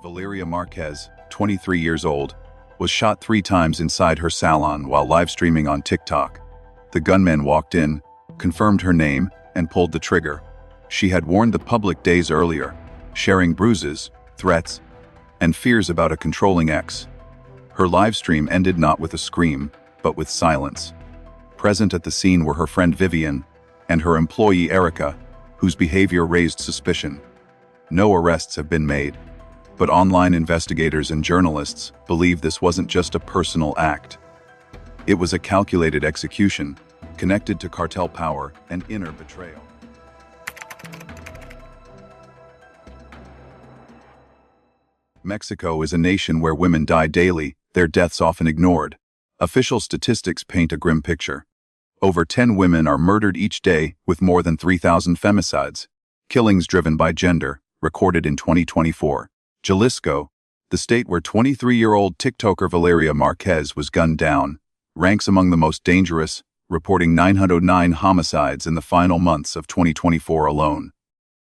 Valeria Marquez, 23 years old, was shot 3 times inside her salon while live streaming on TikTok. The gunman walked in, confirmed her name, and pulled the trigger. She had warned the public days earlier, sharing bruises, threats, and fears about a controlling ex. Her live stream ended not with a scream, but with silence. Present at the scene were her friend Vivian and her employee Erika, whose behavior raised suspicion. No arrests have been made, but online investigators and journalists believe this wasn't just a personal act. It was a calculated execution, connected to cartel power and inner betrayal. Mexico is a nation where women die daily, their deaths often ignored. Official statistics paint a grim picture. Over 10 women are murdered each day, with more than 3,000 femicides. Killings driven by gender, recorded in 2024. Jalisco, the state where 23-year-old TikToker Valeria Marquez was gunned down, ranks among the most dangerous, reporting 909 homicides in the final months of 2024 alone.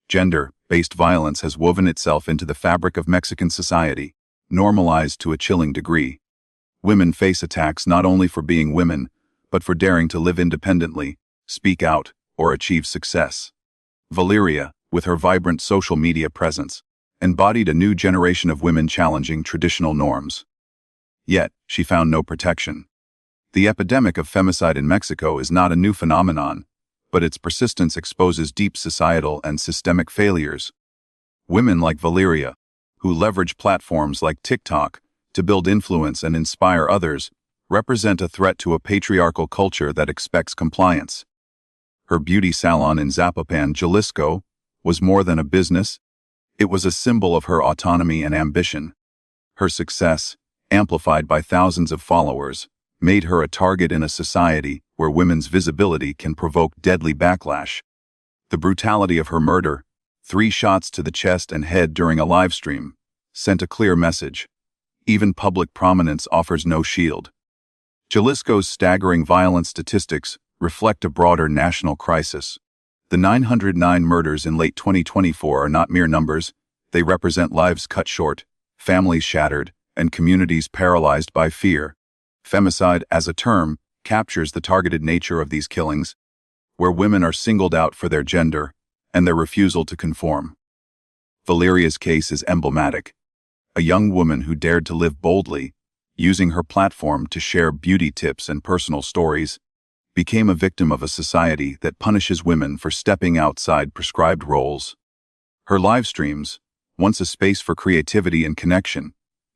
Gender-based violence has woven itself into the fabric of Mexican society, normalized to a chilling degree. Women face attacks not only for being women, but for daring to live independently, speak out, or achieve success. Valeria, with her vibrant social media presence, embodied a new generation of women challenging traditional norms. Yet, she found no protection. The epidemic of femicide in Mexico is not a new phenomenon, but its persistence exposes deep societal and systemic failures. Women like Valeria, who leverage platforms like TikTok to build influence and inspire others, represent a threat to a patriarchal culture that expects compliance. Her beauty salon in Zapopan, Jalisco, was more than a business. It was a symbol of her autonomy and ambition. Her success, amplified by thousands of followers, made her a target in a society where women's visibility can provoke deadly backlash. The brutality of her murder, 3 shots to the chest and head during a live stream, sent a clear message. Even public prominence offers no shield. Jalisco's staggering violence statistics reflect a broader national crisis. The 909 murders in late 2024 are not mere numbers. They represent lives cut short, families shattered, and communities paralyzed by fear. Femicide, as a term, captures the targeted nature of these killings, where women are singled out for their gender and their refusal to conform. Valeria's case is emblematic. A young woman who dared to live boldly, using her platform to share beauty tips and personal stories, became a victim of a society that punishes women for stepping outside prescribed roles. Her live streams, once a space for creativity and connection,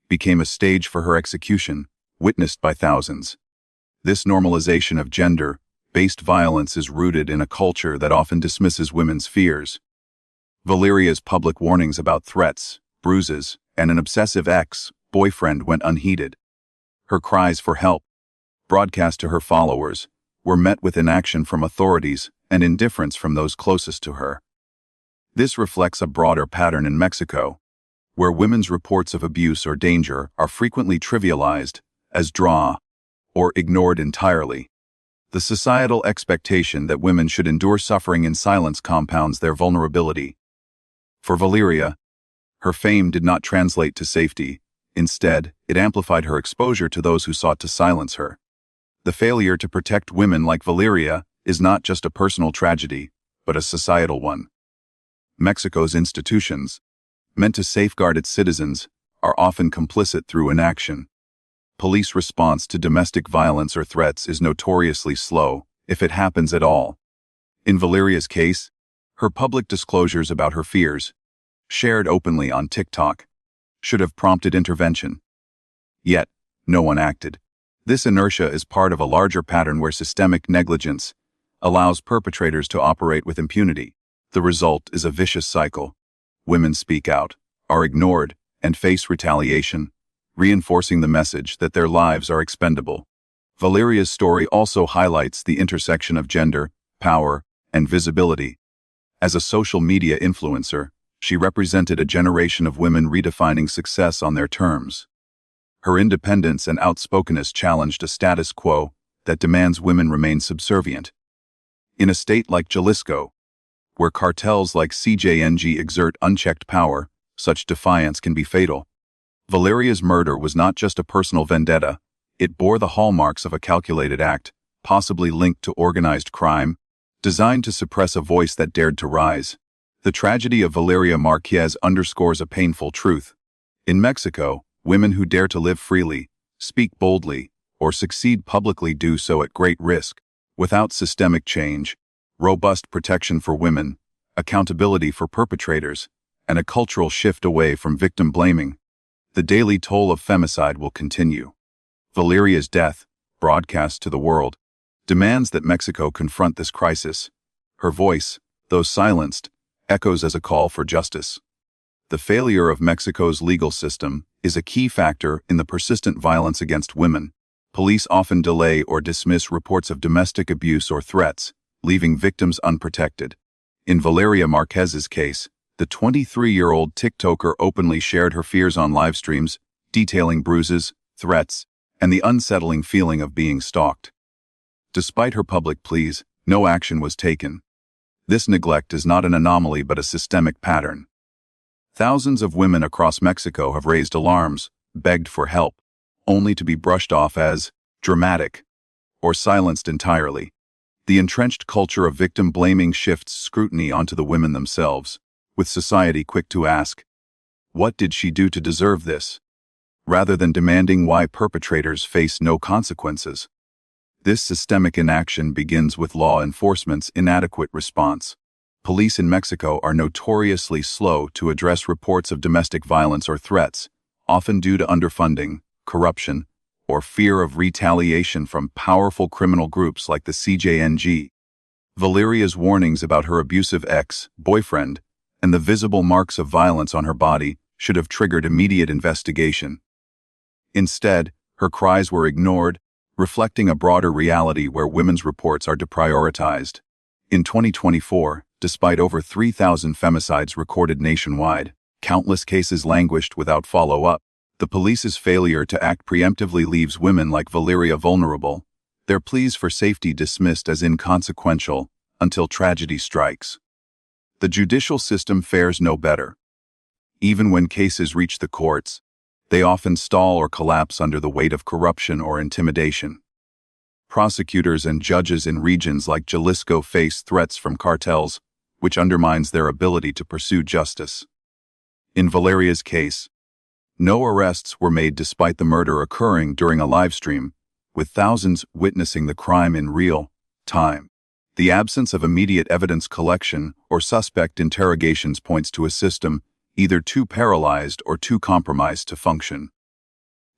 became a stage for her execution, witnessed by thousands. This normalization of gender-based violence is rooted in a culture that often dismisses women's fears. Valeria's public warnings about threats, bruises, and an obsessive ex-boyfriend went unheeded. Her cries for help, broadcast to her followers, were met with inaction from authorities and indifference from those closest to her. This reflects a broader pattern in Mexico, where women's reports of abuse or danger are frequently trivialized as drama or ignored entirely. The societal expectation that women should endure suffering in silence compounds their vulnerability. For Valeria, her fame did not translate to safety. Instead, it amplified her exposure to those who sought to silence her. The failure to protect women like Valeria is not just a personal tragedy, but a societal one. Mexico's institutions, meant to safeguard its citizens, are often complicit through inaction. Police response to domestic violence or threats is notoriously slow, if it happens at all. In Valeria's case, her public disclosures about her fears, shared openly on TikTok, should have prompted intervention. Yet, no one acted. This inertia is part of a larger pattern where systemic negligence allows perpetrators to operate with impunity. The result is a vicious cycle. Women speak out, are ignored, and face retaliation, reinforcing the message that their lives are expendable. Valeria's story also highlights the intersection of gender, power, and visibility. As a social media influencer, she represented a generation of women redefining success on their terms. Her independence and outspokenness challenged a status quo that demands women remain subservient. In a state like Jalisco, Where cartels like CJNG exert unchecked power, such defiance can be fatal. Valeria's murder was not just a personal vendetta, it bore the hallmarks of a calculated act, possibly linked to organized crime, designed to suppress a voice that dared to rise. The tragedy of Valeria Marquez underscores a painful truth. In Mexico, women who dare to live freely, speak boldly, or succeed publicly do so at great risk. Without systemic change, robust protection for women, accountability for perpetrators, and a cultural shift away from victim blaming, the daily toll of femicide will continue. Valeria's death, broadcast to the world, demands that Mexico confront this crisis. Her voice, though silenced, echoes as a call for justice. The failure of Mexico's legal system is a key factor in the persistent violence against women. Police often delay or dismiss reports of domestic abuse or threats, leaving victims unprotected. In Valeria Marquez's case, the 23-year-old TikToker openly shared her fears on live streams, detailing bruises, threats, and the unsettling feeling of being stalked. Despite her public pleas, no action was taken. This neglect is not an anomaly but a systemic pattern. Thousands of women across Mexico have raised alarms, begged for help, only to be brushed off as dramatic or silenced entirely. The entrenched culture of victim blaming shifts scrutiny onto the women themselves, with society quick to ask, "What did she do to deserve this?" rather than demanding why perpetrators face no consequences. This systemic inaction begins with law enforcement's inadequate response. Police in Mexico are notoriously slow to address reports of domestic violence or threats, often due to underfunding, corruption, or fear of retaliation from powerful criminal groups like the CJNG. Valeria's warnings about her abusive ex-boyfriend and the visible marks of violence on her body should have triggered immediate investigation. Instead, her cries were ignored, reflecting a broader reality where women's reports are deprioritized. In 2024, despite over 3,000 femicides recorded nationwide, countless cases languished without follow-up. The police's failure to act preemptively leaves women like Valeria vulnerable, their pleas for safety dismissed as inconsequential until tragedy strikes. The judicial system fares no better. Even when cases reach the courts, they often stall or collapse under the weight of corruption or intimidation. Prosecutors and judges in regions like Jalisco face threats from cartels, which undermines their ability to pursue justice. In Valeria's case, no arrests were made despite the murder occurring during a live stream, with thousands witnessing the crime in real time. The absence of immediate evidence collection or suspect interrogations points to a system either too paralyzed or too compromised to function.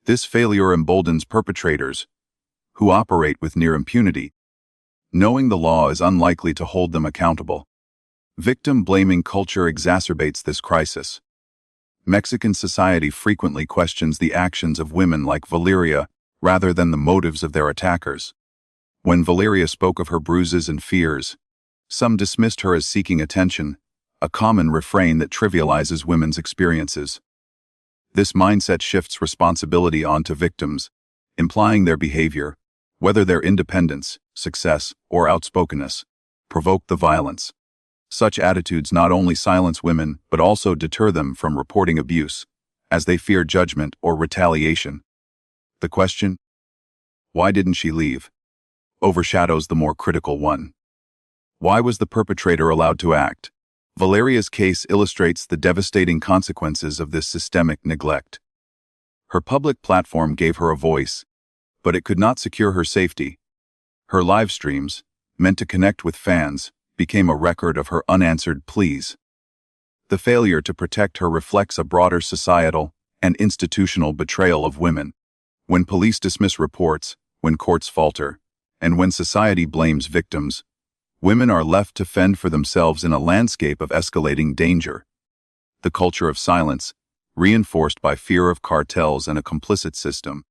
This failure emboldens perpetrators, who operate with near impunity, knowing the law is unlikely to hold them accountable. Victim-blaming culture exacerbates this crisis. Mexican society frequently questions the actions of women like Valeria rather than the motives of their attackers. When Valeria spoke of her bruises and fears, some dismissed her as seeking attention, a common refrain that trivializes women's experiences. This mindset shifts responsibility onto victims, implying their behavior, whether their independence, success, or outspokenness, provoked the violence. Such attitudes not only silence women but also deter them from reporting abuse, as they fear judgment or retaliation. The question, "Why didn't she leave?" overshadows the more critical one. Why was the perpetrator allowed to act? Valeria's case illustrates the devastating consequences of this systemic neglect. Her public platform gave her a voice, but it could not secure her safety. Her live streams, meant to connect with fans, became a record of her unanswered pleas. The failure to protect her reflects a broader societal and institutional betrayal of women. When police dismiss reports, when courts falter, and when society blames victims, women are left to fend for themselves in a landscape of escalating danger. The culture of silence, reinforced by fear of cartels and a complicit system,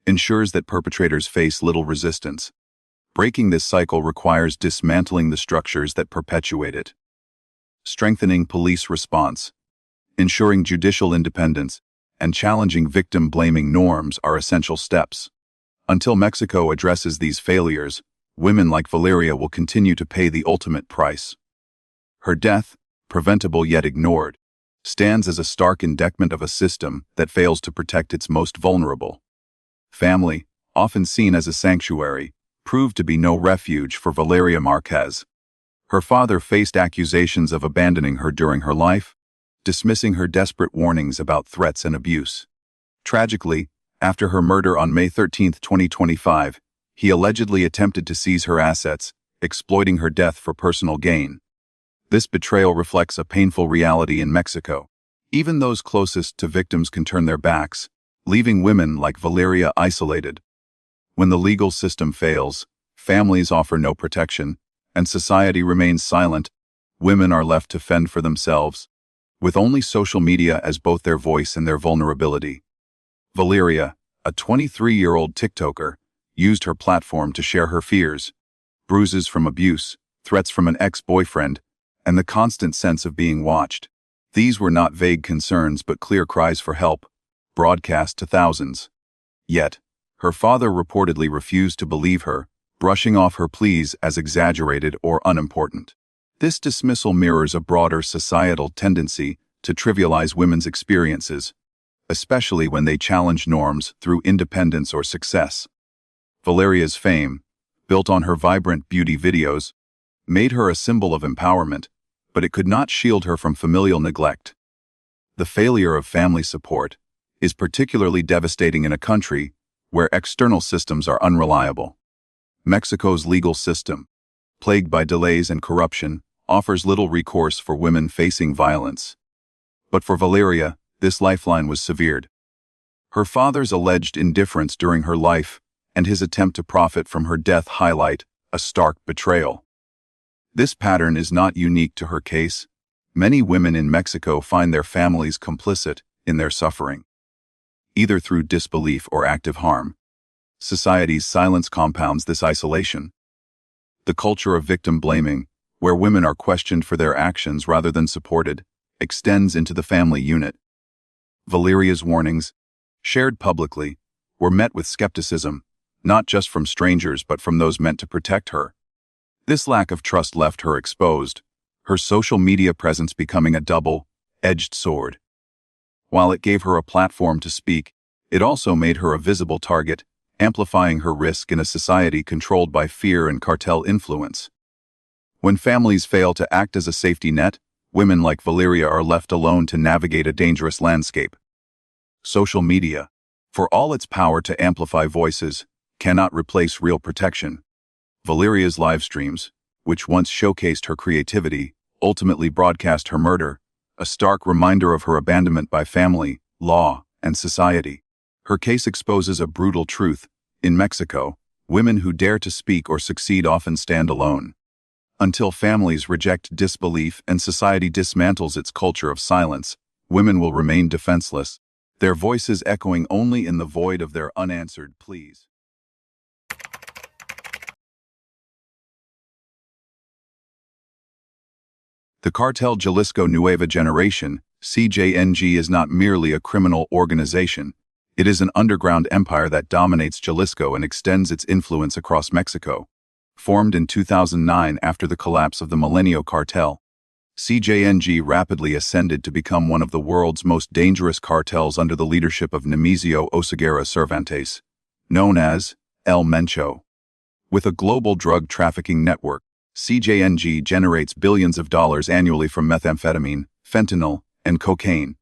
ensures that perpetrators face little resistance. Breaking this cycle requires dismantling the structures that perpetuate it. Strengthening police response, ensuring judicial independence, and challenging victim-blaming norms are essential steps. Until Mexico addresses these failures, women like Valeria will continue to pay the ultimate price. Her death, preventable yet ignored, stands as a stark indictment of a system that fails to protect its most vulnerable. Family, often seen as a sanctuary, proved to be no refuge for Valeria Marquez. Her father faced accusations of abandoning her during her life, dismissing her desperate warnings about threats and abuse. Tragically, after her murder on May 13, 2025, he allegedly attempted to seize her assets, exploiting her death for personal gain. This betrayal reflects a painful reality in Mexico. Even those closest to victims can turn their backs, leaving women like Valeria isolated. When the legal system fails, families offer no protection, and society remains silent, women are left to fend for themselves, with only social media as both their voice and their vulnerability. Valeria, a 23-year-old TikToker, used her platform to share her fears, bruises from abuse, threats from an ex-boyfriend, and the constant sense of being watched. These were not vague concerns but clear cries for help, broadcast to thousands. Yet, her father reportedly refused to believe her, brushing off her pleas as exaggerated or unimportant. This dismissal mirrors a broader societal tendency to trivialize women's experiences, especially when they challenge norms through independence or success. Valeria's fame, built on her vibrant beauty videos, made her a symbol of empowerment, but it could not shield her from familial neglect. The failure of family support is particularly devastating in a country where external systems are unreliable. Mexico's legal system, plagued by delays and corruption, offers little recourse for women facing violence. But for Valeria, this lifeline was severed. Her father's alleged indifference during her life and his attempt to profit from her death highlight a stark betrayal. This pattern is not unique to her case. Many women in Mexico find their families complicit in their suffering, either through disbelief or active harm. Society's silence compounds this isolation. The culture of victim blaming, where women are questioned for their actions rather than supported, extends into the family unit. Valeria's warnings, shared publicly, were met with skepticism, not just from strangers but from those meant to protect her. This lack of trust left her exposed, her social media presence becoming a double-edged sword. While it gave her a platform to speak, it also made her a visible target, amplifying her risk in a society controlled by fear and cartel influence. When families fail to act as a safety net, women like Valeria are left alone to navigate a dangerous landscape. Social media, for all its power to amplify voices, cannot replace real protection. Valeria's live streams, which once showcased her creativity, ultimately broadcast her murder, a stark reminder of her abandonment by family, law, and society. Her case exposes a brutal truth. In Mexico, women who dare to speak or succeed often stand alone. Until families reject disbelief and society dismantles its culture of silence, women will remain defenseless, their voices echoing only in the void of their unanswered pleas. The Cartel Jalisco Nueva Generation, CJNG, is not merely a criminal organization. It is an underground empire that dominates Jalisco and extends its influence across Mexico. Formed in 2009 after the collapse of the Milenio Cartel, CJNG rapidly ascended to become one of the world's most dangerous cartels under the leadership of Nemesio Oseguera Cervantes, known as El Mencho. With a global drug trafficking network, CJNG generates billions of dollars annually from methamphetamine, fentanyl, and cocaine.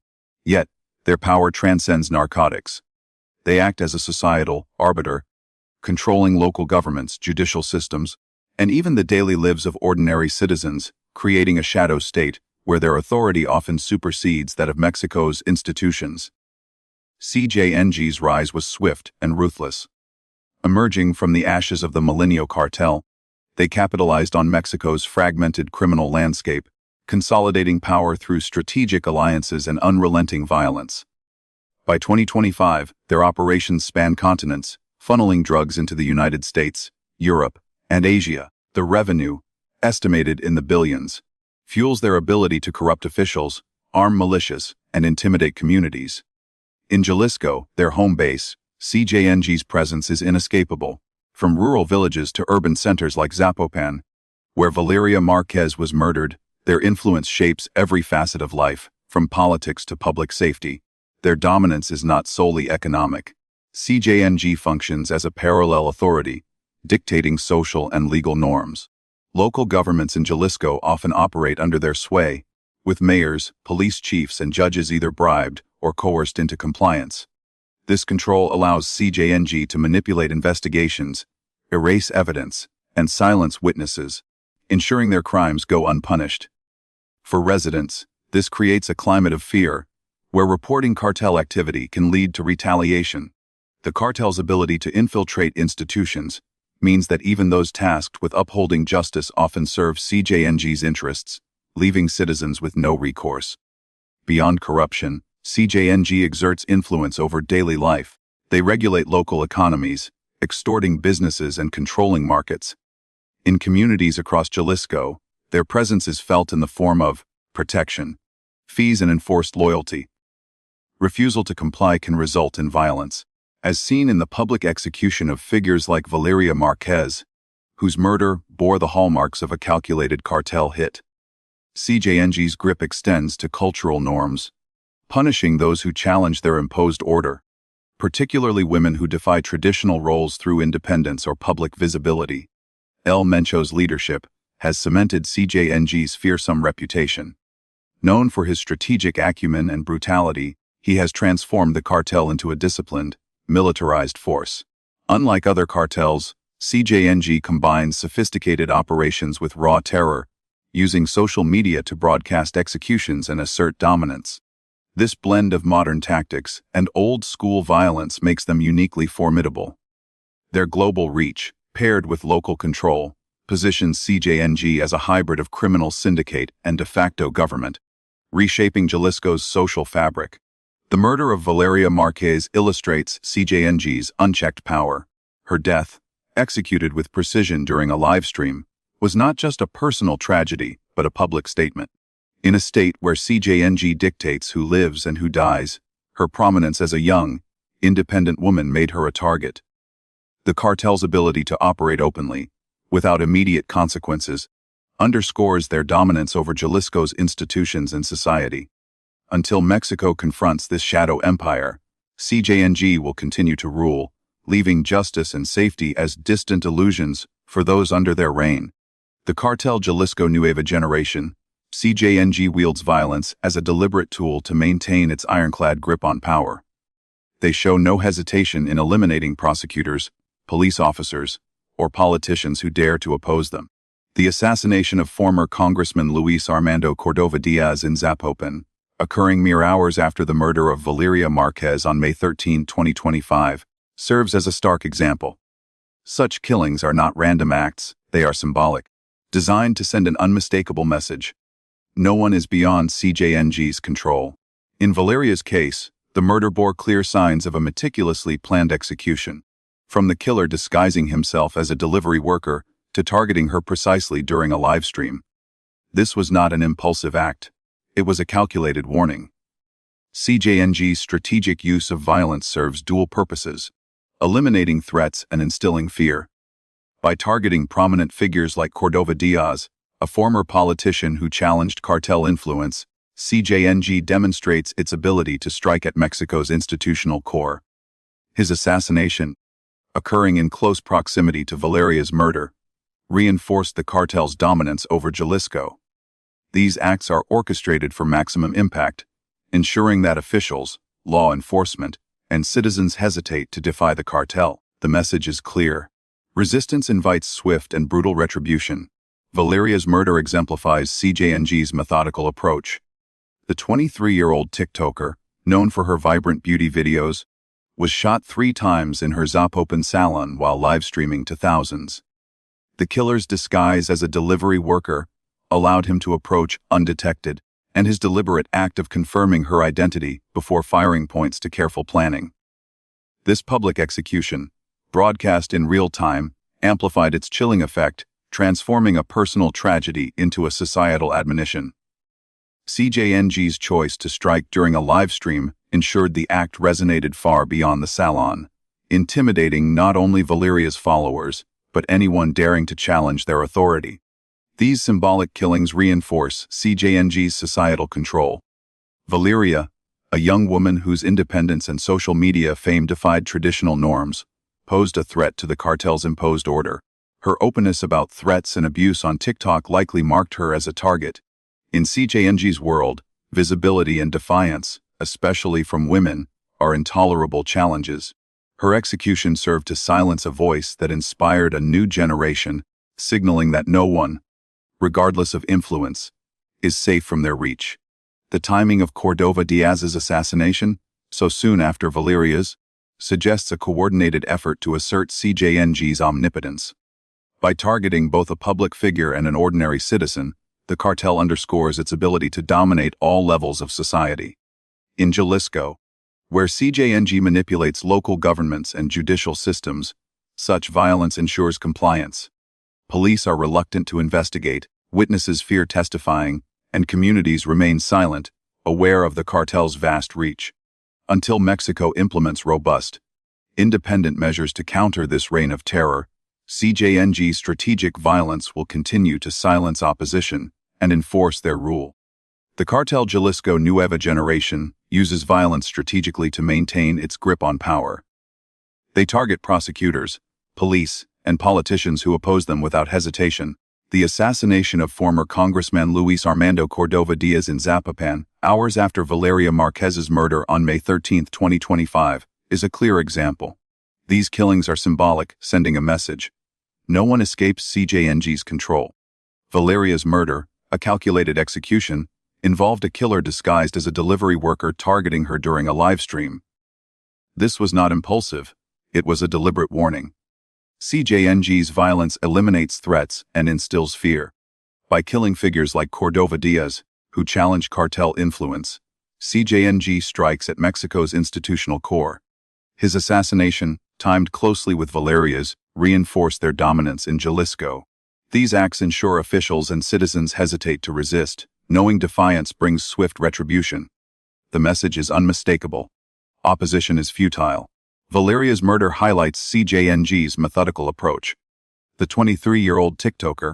Yet, their power transcends narcotics. They act as a societal arbiter, controlling local governments, judicial systems, and even the daily lives of ordinary citizens, creating a shadow state where their authority often supersedes that of Mexico's institutions. CJNG's rise was swift and ruthless. Emerging from the ashes of the Milenio Cartel, they capitalized on Mexico's fragmented criminal landscape, consolidating power through strategic alliances and unrelenting violence. By 2025, their operations span continents, funneling drugs into the United States, Europe, and Asia. The revenue, estimated in the billions, fuels their ability to corrupt officials, arm militias, and intimidate communities. In Jalisco, their home base, CJNG's presence is inescapable. From rural villages to urban centers like Zapopan, where Valeria Marquez was murdered, Their influence shapes every facet of life, from politics to public safety. Their dominance is not solely economic. CJNG functions as a parallel authority, dictating social and legal norms. Local governments in Jalisco often operate under their sway, with mayors, police chiefs, and judges either bribed or coerced into compliance. This control allows CJNG to manipulate investigations, erase evidence, and silence witnesses, ensuring their crimes go unpunished. For residents, this creates a climate of fear, where reporting cartel activity can lead to retaliation. The cartel's ability to infiltrate institutions means that even those tasked with upholding justice often serve CJNG's interests, leaving citizens with no recourse. Beyond corruption, CJNG exerts influence over daily life. They regulate local economies, extorting businesses and controlling markets. In communities across Jalisco, their presence is felt in the form of protection, fees, and enforced loyalty. Refusal to comply can result in violence, as seen in the public execution of figures like Valeria Marquez, whose murder bore the hallmarks of a calculated cartel hit. CJNG's grip extends to cultural norms, punishing those who challenge their imposed order, particularly women who defy traditional roles through independence or public visibility. El Mencho's leadership has cemented CJNG's fearsome reputation. Known for his strategic acumen and brutality, he has transformed the cartel into a disciplined, militarized force. Unlike other cartels, CJNG combines sophisticated operations with raw terror, using social media to broadcast executions and assert dominance. This blend of modern tactics and old-school violence makes them uniquely formidable. Their global reach, paired with local control, positions CJNG as a hybrid of criminal syndicate and de facto government, reshaping Jalisco's social fabric. The murder of Valeria Marquez illustrates CJNG's unchecked power. Her death, executed with precision during a live stream, was not just a personal tragedy, but a public statement. In a state where CJNG dictates who lives and who dies, her prominence as a young, independent woman made her a target. The cartel's ability to operate openly, without immediate consequences, underscores their dominance over Jalisco's institutions and society. Until Mexico confronts this shadow empire, CJNG will continue to rule, leaving justice and safety as distant illusions for those under their reign. The cartel Jalisco Nueva Generation, CJNG wields violence as a deliberate tool to maintain its ironclad grip on power. They show no hesitation in eliminating prosecutors, police officers, or politicians who dare to oppose them. The assassination of former Congressman Luis Armando Cordova Diaz in Zapopan, occurring mere hours after the murder of Valeria Marquez on May 13, 2025, serves as a stark example. Such killings are not random acts, they are symbolic, designed to send an unmistakable message. No one is beyond CJNG's control. In Valeria's case, the murder bore clear signs of a meticulously planned execution, from the killer disguising himself as a delivery worker to targeting her precisely during a live stream. This was not an impulsive act. It was a calculated warning. CJNG's strategic use of violence serves dual purposes, eliminating threats and instilling fear. By targeting prominent figures like Cordova Diaz, a former politician who challenged cartel influence, CJNG demonstrates its ability to strike at Mexico's institutional core. His assassination, occurring in close proximity to Valeria's murder, reinforced the cartel's dominance over Jalisco. These acts are orchestrated for maximum impact, ensuring that officials, law enforcement, and citizens hesitate to defy the cartel. The message is clear. Resistance invites swift and brutal retribution. Valeria's murder exemplifies CJNG's methodical approach. The 23-year-old TikToker, known for her vibrant beauty videos, was shot 3 times in her Zapopan salon while live streaming to thousands. The killer's disguise as a delivery worker allowed him to approach undetected, and his deliberate act of confirming her identity before firing points to careful planning. This public execution, broadcast in real time, amplified its chilling effect, transforming a personal tragedy into a societal admonition. CJNG's choice to strike during a live stream ensured the act resonated far beyond the salon, intimidating not only Valeria's followers, but anyone daring to challenge their authority. These symbolic killings reinforce CJNG's societal control. Valeria, a young woman whose independence and social media fame defied traditional norms, posed a threat to the cartel's imposed order. Her openness about threats and abuse on TikTok likely marked her as a target. In CJNG's world, visibility and defiance, especially from women, are intolerable challenges. Her execution served to silence a voice that inspired a new generation, signaling that no one, regardless of influence, is safe from their reach. The timing of Cordova Diaz's assassination, so soon after Valeria's, suggests a coordinated effort to assert CJNG's omnipotence. By targeting both a public figure and an ordinary citizen, the cartel underscores its ability to dominate all levels of society. In Jalisco, where CJNG manipulates local governments and judicial systems, such violence ensures compliance. Police are reluctant to investigate, witnesses fear testifying, and communities remain silent, aware of the cartel's vast reach. Until Mexico implements robust, independent measures to counter this reign of terror, CJNG's strategic violence will continue to silence opposition and enforce their rule. The cartel Jalisco Nueva Generation uses violence strategically to maintain its grip on power. They target prosecutors, police, and politicians who oppose them without hesitation. The assassination of former Congressman Luis Armando Cordova Diaz in Zapopan, hours after Valeria Marquez's murder on May 13, 2025, is a clear example. These killings are symbolic, sending a message. No one escapes CJNG's control. Valeria's murder, a calculated execution, involved a killer disguised as a delivery worker targeting her during a live stream. This was not impulsive, it was a deliberate warning. CJNG's violence eliminates threats and instills fear. By killing figures like Cordova Diaz, who challenge cartel influence, CJNG strikes at Mexico's institutional core. His assassination, timed closely with Valeria's, reinforced their dominance in Jalisco. These acts ensure officials and citizens hesitate to resist, knowing defiance brings swift retribution. The message is unmistakable. Opposition is futile. Valeria's murder highlights CJNG's methodical approach. The 23-year-old TikToker,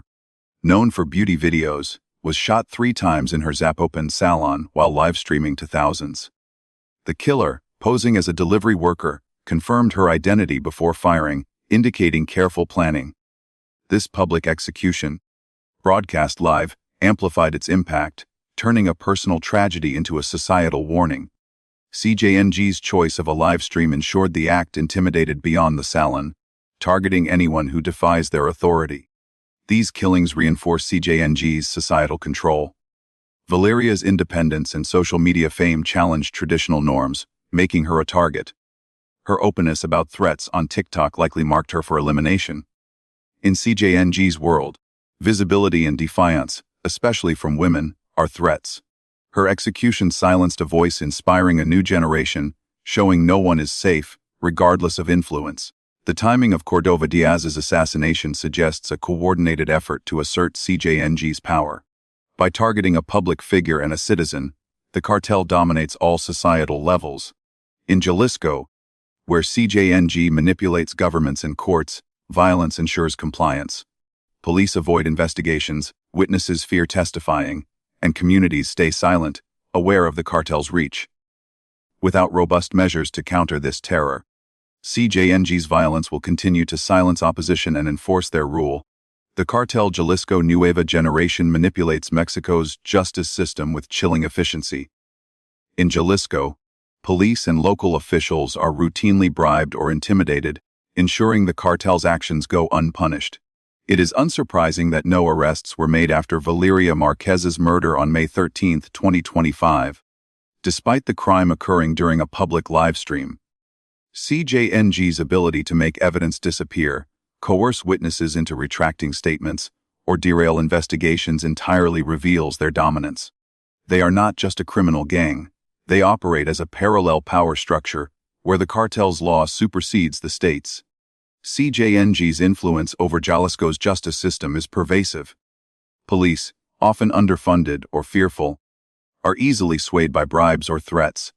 known for beauty videos, was shot 3 times in her Zapopan salon while live streaming to thousands. The killer, posing as a delivery worker, confirmed her identity before firing, indicating careful planning. This public execution, broadcast live, amplified its impact, turning a personal tragedy into a societal warning. CJNG's choice of a live stream ensured the act intimidated beyond the salon, targeting anyone who defies their authority. These killings reinforce CJNG's societal control. Valeria's independence and social media fame challenged traditional norms, making her a target. Her openness about threats on TikTok likely marked her for elimination. In CJNG's world, visibility and defiance, especially from women, are threats. Her execution silenced a voice inspiring a new generation, showing no one is safe, regardless of influence. The timing of Cordova Diaz's assassination suggests a coordinated effort to assert CJNG's power. By targeting a public figure and a citizen, the cartel dominates all societal levels. In Jalisco, where CJNG manipulates governments and courts, violence ensures compliance. Police avoid investigations, witnesses fear testifying, and communities stay silent, aware of the cartel's reach. Without robust measures to counter this terror, CJNG's violence will continue to silence opposition and enforce their rule. The cartel Jalisco Nueva Generation manipulates Mexico's justice system with chilling efficiency. In Jalisco, police and local officials are routinely bribed or intimidated, ensuring the cartel's actions go unpunished. It is unsurprising that no arrests were made after Valeria Marquez's murder on May 13, 2025. Despite the crime occurring during a public livestream, CJNG's ability to make evidence disappear, coerce witnesses into retracting statements, or derail investigations entirely reveals their dominance. They are not just a criminal gang, they operate as a parallel power structure where the cartel's law supersedes the state's. CJNG's influence over Jalisco's justice system is pervasive. Police, often underfunded or fearful, are easily swayed by bribes or threats.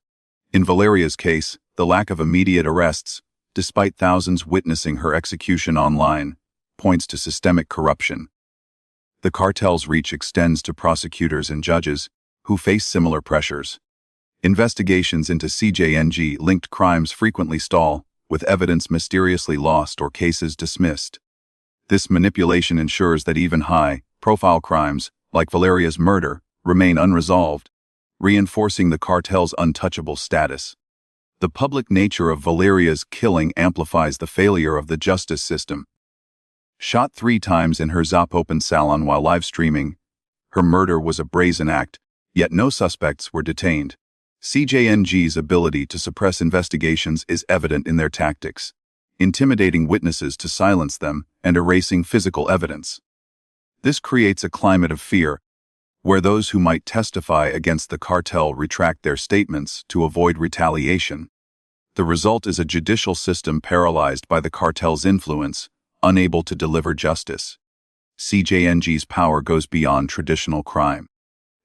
In Valeria's case, the lack of immediate arrests, despite thousands witnessing her execution online, points to systemic corruption. The cartel's reach extends to prosecutors and judges who face similar pressures. Investigations into CJNG-linked crimes frequently stall, with evidence mysteriously lost or cases dismissed. This manipulation ensures that even high-profile crimes, like Valeria's murder, remain unresolved, reinforcing the cartel's untouchable status. The public nature of Valeria's killing amplifies the failure of the justice system. Shot 3 times in her Zapopan salon while live streaming, her murder was a brazen act, yet no suspects were detained. CJNG's ability to suppress investigations is evident in their tactics, intimidating witnesses to silence them and erasing physical evidence. This creates a climate of fear, where those who might testify against the cartel retract their statements to avoid retaliation. The result is a judicial system paralyzed by the cartel's influence, unable to deliver justice. CJNG's power goes beyond traditional crime.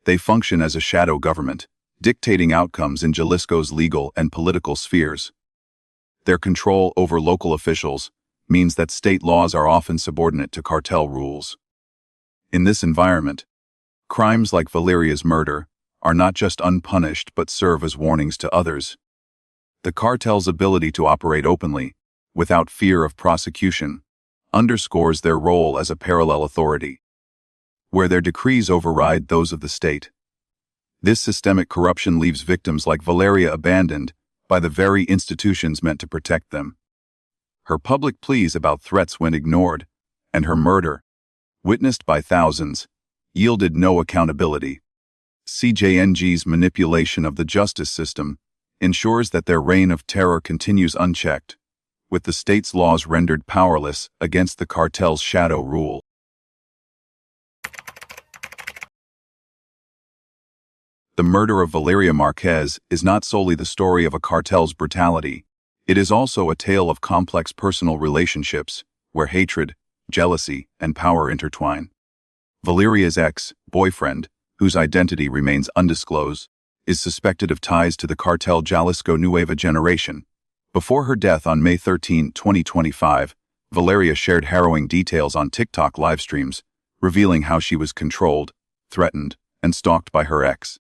They function as a shadow government, dictating outcomes in Jalisco's legal and political spheres. Their control over local officials means that state laws are often subordinate to cartel rules. In this environment, crimes like Valeria's murder are not just unpunished but serve as warnings to others. The cartel's ability to operate openly, without fear of prosecution, underscores their role as a parallel authority, where their decrees override those of the state. This systemic corruption leaves victims like Valeria abandoned by the very institutions meant to protect them. Her public pleas about threats went ignored, and her murder, witnessed by thousands, yielded no accountability. CJNG's manipulation of the justice system ensures that their reign of terror continues unchecked, with the state's laws rendered powerless against the cartel's shadow rule. The murder of Valeria Marquez is not solely the story of a cartel's brutality. It is also a tale of complex personal relationships, where hatred, jealousy, and power intertwine. Valeria's ex-boyfriend, whose identity remains undisclosed, is suspected of ties to the cartel Jalisco Nueva Generation. Before her death on May 13, 2025, Valeria shared harrowing details on TikTok live streams, revealing how she was controlled, threatened, and stalked by her ex.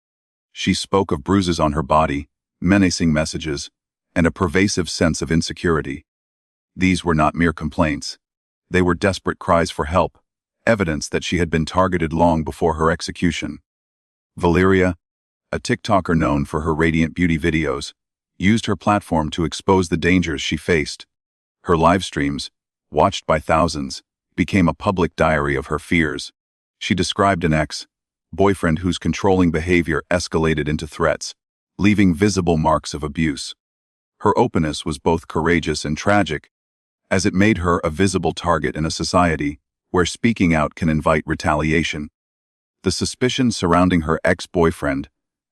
She spoke of bruises on her body, menacing messages, and a pervasive sense of insecurity. These were not mere complaints. They were desperate cries for help, evidence that she had been targeted long before her execution. Valeria, a TikToker known for her radiant beauty videos, used her platform to expose the dangers she faced. Her live streams, watched by thousands, became a public diary of her fears. She described an ex-boyfriend whose controlling behavior escalated into threats, leaving visible marks of abuse. Her openness was both courageous and tragic, as it made her a visible target in a society where speaking out can invite retaliation. The suspicion surrounding her ex-boyfriend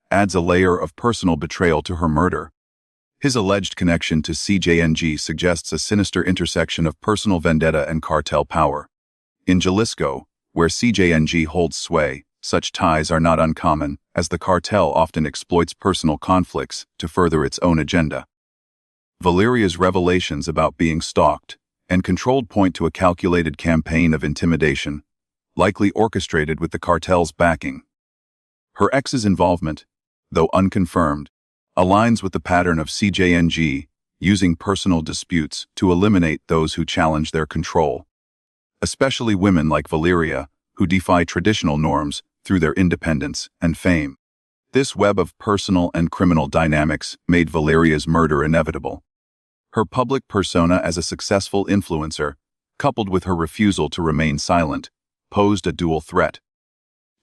adds a layer of personal betrayal to her murder. His alleged connection to CJNG suggests a sinister intersection of personal vendetta and cartel power. In Jalisco, where CJNG holds sway, such ties are not uncommon, as the cartel often exploits personal conflicts to further its own agenda. Valeria's revelations about being stalked and controlled point to a calculated campaign of intimidation, likely orchestrated with the cartel's backing. Her ex's involvement, though unconfirmed, aligns with the pattern of CJNG using personal disputes to eliminate those who challenge their control, especially women like Valeria, who defy traditional norms through their independence and fame. This web of personal and criminal dynamics made Valeria's murder inevitable. Her public persona as a successful influencer, coupled with her refusal to remain silent, posed a dual threat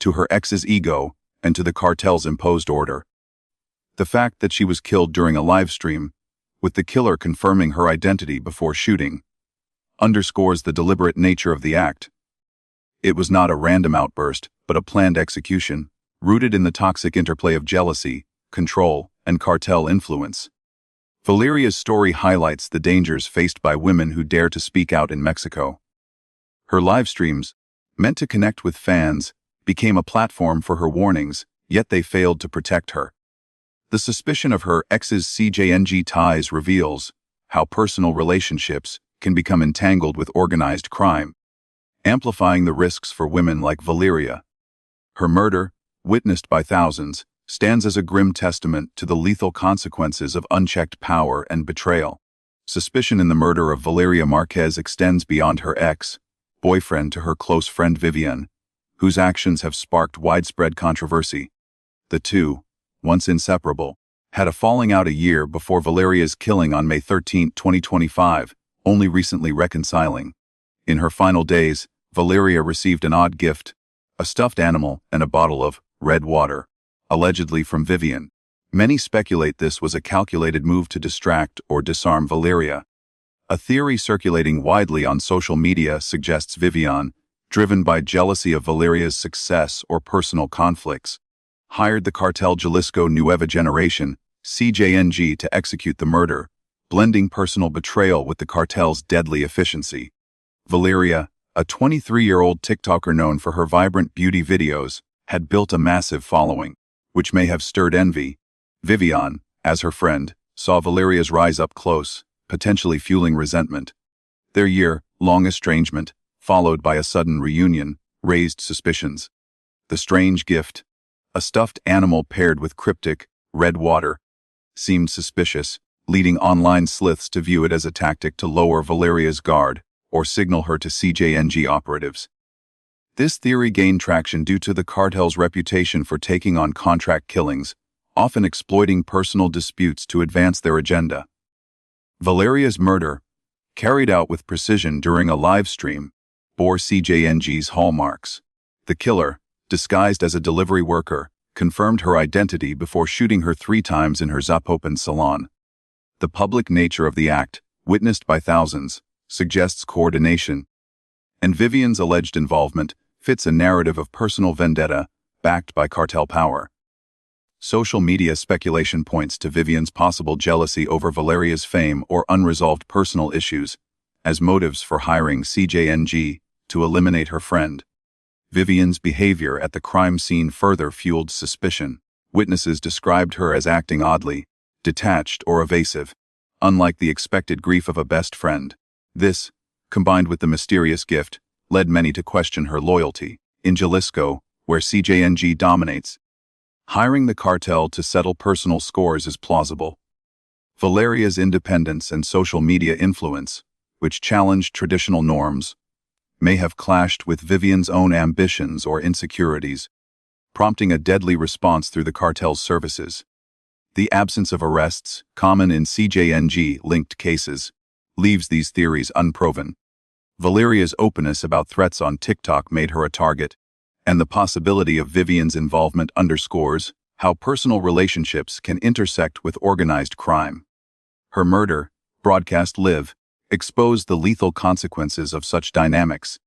to her ex's ego and to the cartel's imposed order. The fact that she was killed during a live stream, with the killer confirming her identity before shooting, underscores the deliberate nature of the act. It was not a random outburst, but a planned execution, rooted in the toxic interplay of jealousy, control, and cartel influence. Valeria's story highlights the dangers faced by women who dare to speak out in Mexico. Her live streams, meant to connect with fans, became a platform for her warnings, yet they failed to protect her. The suspicion of her ex's CJNG ties reveals how personal relationships can become entangled with organized crime. amplifying the risks for women like Valeria. Her murder, witnessed by thousands, stands as a grim testament to the lethal consequences of unchecked power and betrayal. Suspicion in the murder of Valeria Marquez extends beyond her ex-boyfriend to her close friend Vivian, whose actions have sparked widespread controversy. The two, once inseparable, had a falling out a year before Valeria's killing on May 13, 2025, only recently reconciling. In her final days, Valeria received an odd gift, a stuffed animal and a bottle of red water, allegedly from Vivian. Many speculate this was a calculated move to distract or disarm Valeria. A theory circulating widely on social media suggests Vivian, driven by jealousy of Valeria's success or personal conflicts, hired the cartel Jalisco Nueva Generation, CJNG, to execute the murder, blending personal betrayal with the cartel's deadly efficiency. Valeria, a 23-year-old TikToker known for her vibrant beauty videos, had built a massive following, which may have stirred envy. Vivian, as her friend, saw Valeria's rise up close, potentially fueling resentment. Their year-long estrangement, followed by a sudden reunion, raised suspicions. The strange gift, a stuffed animal paired with cryptic, red water, seemed suspicious, leading online sleuths to view it as a tactic to lower Valeria's guard or signal her to CJNG operatives. This theory gained traction due to the cartel's reputation for taking on contract killings, often exploiting personal disputes to advance their agenda. Valeria's murder, carried out with precision during a live stream, bore CJNG's hallmarks. The killer, disguised as a delivery worker, confirmed her identity before shooting her 3 times in her Zapopan salon. The public nature of the act, witnessed by thousands, suggests coordination, and Vivian's alleged involvement fits a narrative of personal vendetta backed by cartel power. Social media speculation points to Vivian's possible jealousy over Valeria's fame or unresolved personal issues as motives for hiring CJNG to eliminate her friend. Vivian's behavior at the crime scene further fueled suspicion. Witnesses described her as acting oddly, detached or evasive, unlike the expected grief of a best friend. This, combined with the mysterious gift, led many to question her loyalty. In Jalisco, where CJNG dominates, hiring the cartel to settle personal scores is plausible. Valeria's independence and social media influence, which challenged traditional norms, may have clashed with Vivian's own ambitions or insecurities, prompting a deadly response through the cartel's services. The absence of arrests, common in CJNG-linked cases, leaves these theories unproven. Valeria's openness about threats on TikTok made her a target, and the possibility of Vivian's involvement underscores how personal relationships can intersect with organized crime. Her murder, broadcast live, exposed the lethal consequences of such dynamics.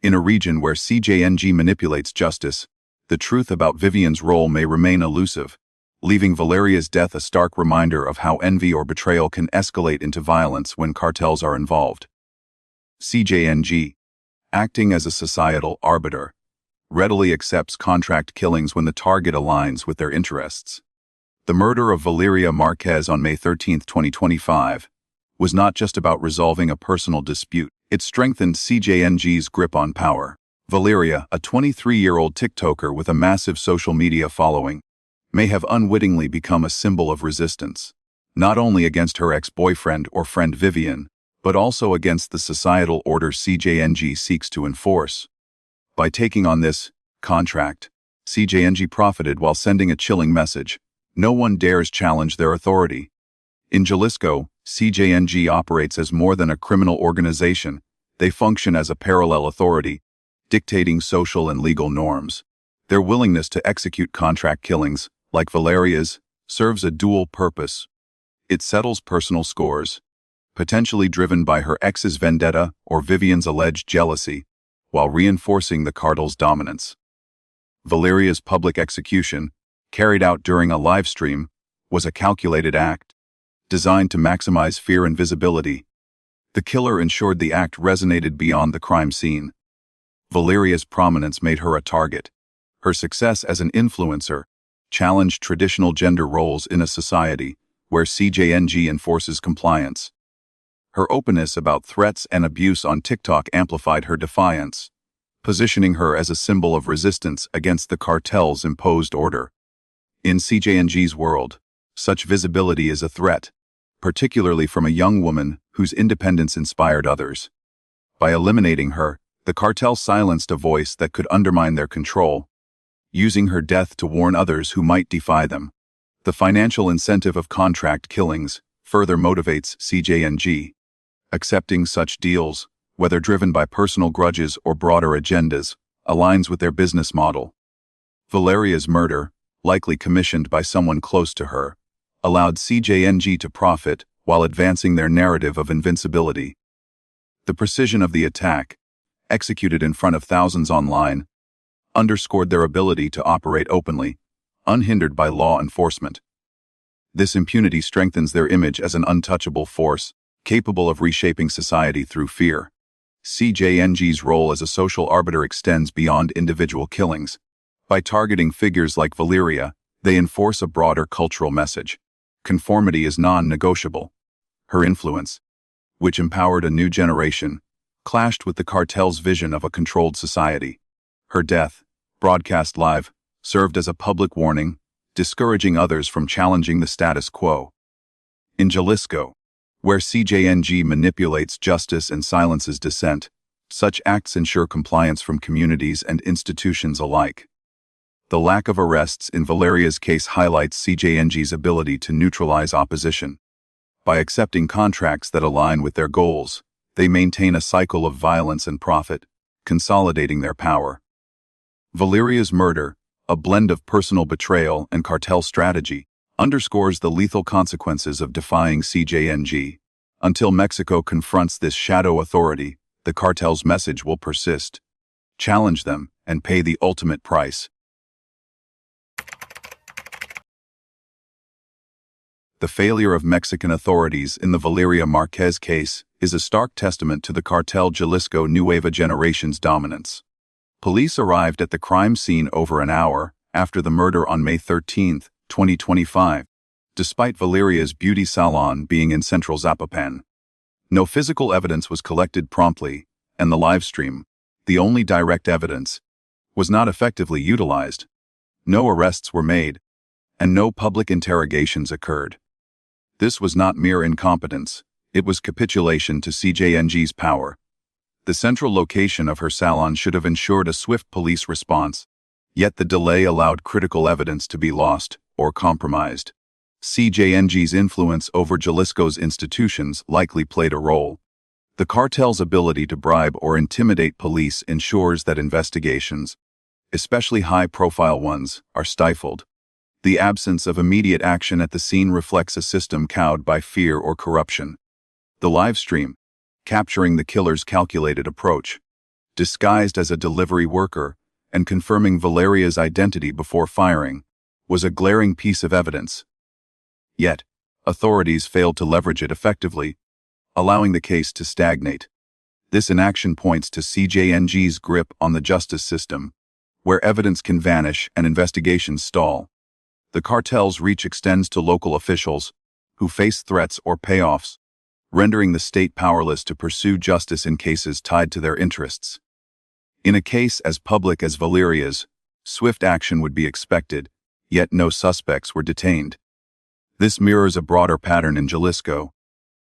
In a region where CJNG manipulates justice, the truth about Vivian's role may remain elusive, leaving Valeria's death a stark reminder of how envy or betrayal can escalate into violence when cartels are involved. CJNG, acting as a societal arbiter, readily accepts contract killings when the target aligns with their interests. The murder of Valeria Marquez on May 13, 2025, was not just about resolving a personal dispute. It strengthened CJNG's grip on power. Valeria, a 23-year-old TikToker with a massive social media following, may have unwittingly become a symbol of resistance, not only against her ex-boyfriend or friend Vivian, but also against the societal order CJNG seeks to enforce. By taking on this contract, CJNG profited while sending a chilling message: no one dares challenge their authority. In Jalisco, CJNG operates as more than a criminal organization. They function as a parallel authority, dictating social and legal norms. Their willingness to execute contract killings, like Valeria's, serves a dual purpose. It settles personal scores, potentially driven by her ex's vendetta or Vivian's alleged jealousy, while reinforcing the cartel's dominance. Valeria's public execution, carried out during a live stream, was a calculated act, designed to maximize fear and visibility. The killer ensured the act resonated beyond the crime scene. Valeria's prominence made her a target. Her success as an influencer challenged traditional gender roles in a society where CJNG enforces compliance. Her openness about threats and abuse on TikTok amplified her defiance, positioning her as a symbol of resistance against the cartel's imposed order. In CJNG's world, such visibility is a threat, particularly from a young woman whose independence inspired others. By eliminating her, the cartel silenced a voice that could undermine their control, using her death to warn others who might defy them. The financial incentive of contract killings further motivates CJNG. Accepting such deals, whether driven by personal grudges or broader agendas, aligns with their business model. Valeria's murder, likely commissioned by someone close to her, allowed CJNG to profit while advancing their narrative of invincibility. The precision of the attack, executed in front of thousands online, underscored their ability to operate openly, unhindered by law enforcement. This impunity strengthens their image as an untouchable force, capable of reshaping society through fear. CJNG's role as a social arbiter extends beyond individual killings. By targeting figures like Valeria, they enforce a broader cultural message. Conformity is non-negotiable. Her influence, which empowered a new generation, clashed with the cartel's vision of a controlled society. Her death, broadcast live, served as a public warning, discouraging others from challenging the status quo. In Jalisco, where CJNG manipulates justice and silences dissent, such acts ensure compliance from communities and institutions alike. The lack of arrests in Valeria's case highlights CJNG's ability to neutralize opposition. By accepting contracts that align with their goals, they maintain a cycle of violence and profit, consolidating their power. Valeria's murder, a blend of personal betrayal and cartel strategy, underscores the lethal consequences of defying CJNG. Until Mexico confronts this shadow authority, the cartel's message will persist. Challenge them and pay the ultimate price. The failure of Mexican authorities in the Valeria Marquez case is a stark testament to the cartel Jalisco Nueva Generation's dominance. Police arrived at the crime scene over an hour after the murder on May 13, 2025, despite Valeria's beauty salon being in central Zapopan. No physical evidence was collected promptly, and the live stream, the only direct evidence, was not effectively utilized. No arrests were made, and no public interrogations occurred. This was not mere incompetence, it was capitulation to CJNG's power. The central location of her salon should have ensured a swift police response, yet the delay allowed critical evidence to be lost or compromised. CJNG's influence over Jalisco's institutions likely played a role. The cartel's ability to bribe or intimidate police ensures that investigations, especially high-profile ones, are stifled. The absence of immediate action at the scene reflects a system cowed by fear or corruption. The live stream, capturing the killer's calculated approach, disguised as a delivery worker and confirming Valeria's identity before firing, was a glaring piece of evidence. Yet, authorities failed to leverage it effectively, allowing the case to stagnate. This inaction points to CJNG's grip on the justice system, where evidence can vanish and investigations stall. The cartel's reach extends to local officials, who face threats or payoffs, rendering the state powerless to pursue justice in cases tied to their interests. In a case as public as Valeria's, swift action would be expected, yet no suspects were detained. This mirrors a broader pattern in Jalisco,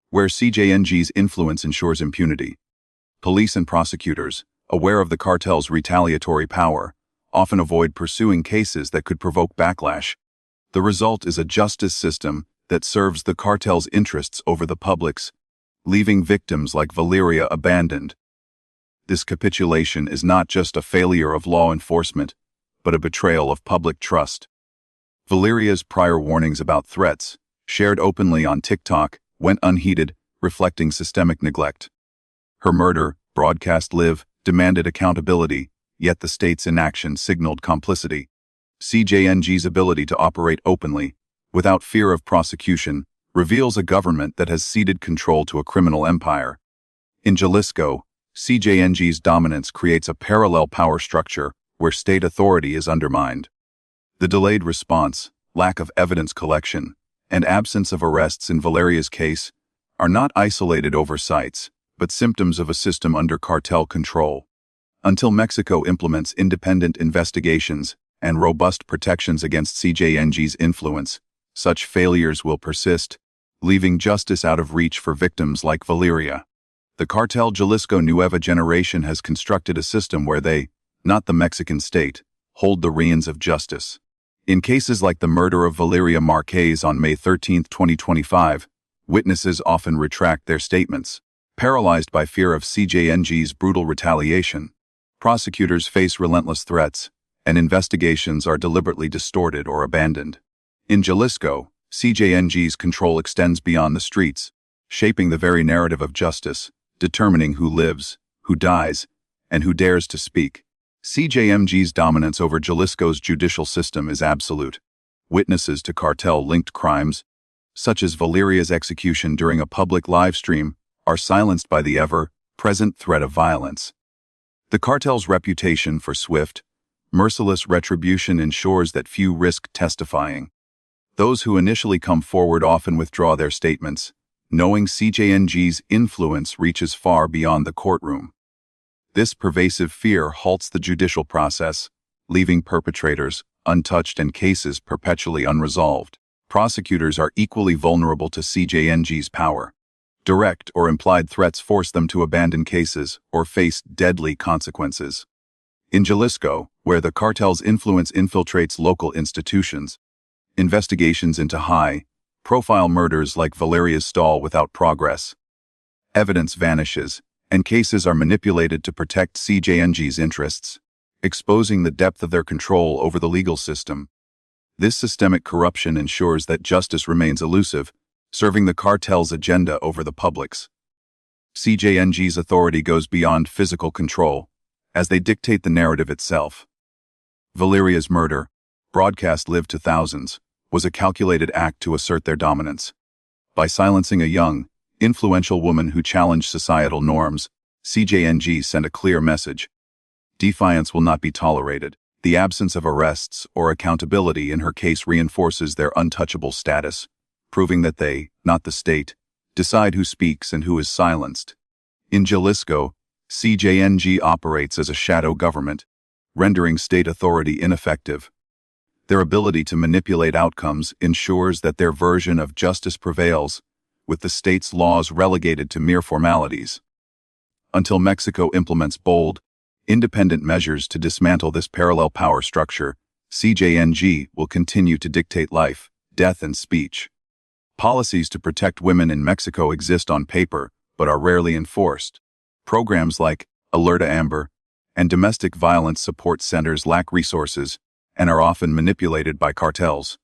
where CJNG's influence ensures impunity. Police and prosecutors, aware of the cartel's retaliatory power, often avoid pursuing cases that could provoke backlash. The result is a justice system that serves the cartel's interests over the public's, leaving victims like Valeria abandoned. This capitulation is not just a failure of law enforcement, but a betrayal of public trust. Valeria's prior warnings about threats, shared openly on TikTok, went unheeded, reflecting systemic neglect. Her murder, broadcast live, demanded accountability, yet the state's inaction signaled complicity. CJNG's ability to operate openly, without fear of prosecution, reveals a government that has ceded control to a criminal empire. In Jalisco, CJNG's dominance creates a parallel power structure where state authority is undermined. The delayed response, lack of evidence collection, and absence of arrests in Valeria's case are not isolated oversights, but symptoms of a system under cartel control. Until Mexico implements independent investigations and robust protections against CJNG's influence, such failures will persist, leaving justice out of reach for victims like Valeria. The Cartel Jalisco Nueva Generation has constructed a system where they, not the Mexican state, hold the reins of justice. In cases like the murder of Valeria Marquez on May 13, 2025, witnesses often retract their statements. Paralyzed by fear of CJNG's brutal retaliation, prosecutors face relentless threats, and investigations are deliberately distorted or abandoned. In Jalisco, CJNG's control extends beyond the streets, shaping the very narrative of justice, determining who lives, who dies, and who dares to speak. CJNG's dominance over Jalisco's judicial system is absolute. Witnesses to cartel-linked crimes, such as Valeria's execution during a public live stream, are silenced by the ever-present threat of violence. The cartel's reputation for swift, merciless retribution ensures that few risk testifying. Those who initially come forward often withdraw their statements, knowing CJNG's influence reaches far beyond the courtroom. This pervasive fear halts the judicial process, leaving perpetrators untouched and cases perpetually unresolved. Prosecutors are equally vulnerable to CJNG's power. Direct or implied threats force them to abandon cases or face deadly consequences. In Jalisco, where the cartel's influence infiltrates local institutions, investigations into high-profile murders like Valeria's stall without progress. Evidence vanishes, and cases are manipulated to protect CJNG's interests, exposing the depth of their control over the legal system. This systemic corruption ensures that justice remains elusive, serving the cartel's agenda over the public's. CJNG's authority goes beyond physical control, as they dictate the narrative itself. Valeria's murder, broadcast live to thousands, was a calculated act to assert their dominance. By silencing a young, influential woman who challenged societal norms, CJNG sent a clear message. Defiance will not be tolerated. The absence of arrests or accountability in her case reinforces their untouchable status, proving that they, not the state, decide who speaks and who is silenced. In Jalisco, CJNG operates as a shadow government, rendering state authority ineffective. Their ability to manipulate outcomes ensures that their version of justice prevails, with the state's laws relegated to mere formalities. Until Mexico implements bold, independent measures to dismantle this parallel power structure, CJNG will continue to dictate life, death, and speech. Policies to protect women in Mexico exist on paper, but are rarely enforced. Programs like Alerta Amber and domestic violence support centers lack resources and are often manipulated by cartels.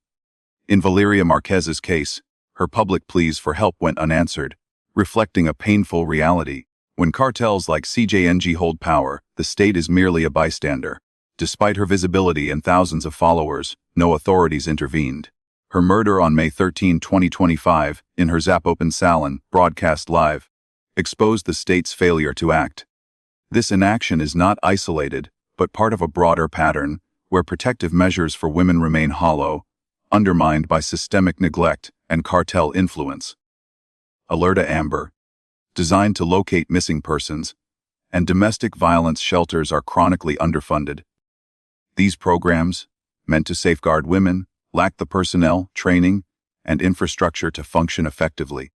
In Valeria Marquez's case, her public pleas for help went unanswered, reflecting a painful reality. When cartels like CJNG hold power, the state is merely a bystander. Despite her visibility and thousands of followers, no authorities intervened. Her murder on May 13, 2025, in her Zapopan salon, broadcast live, exposed the state's failure to act. This inaction is not isolated, but part of a broader pattern, where protective measures for women remain hollow, undermined by systemic neglect and cartel influence. Alerta Amber, designed to locate missing persons, and domestic violence shelters are chronically underfunded. These programs, meant to safeguard women, lack the personnel, training, and infrastructure to function effectively.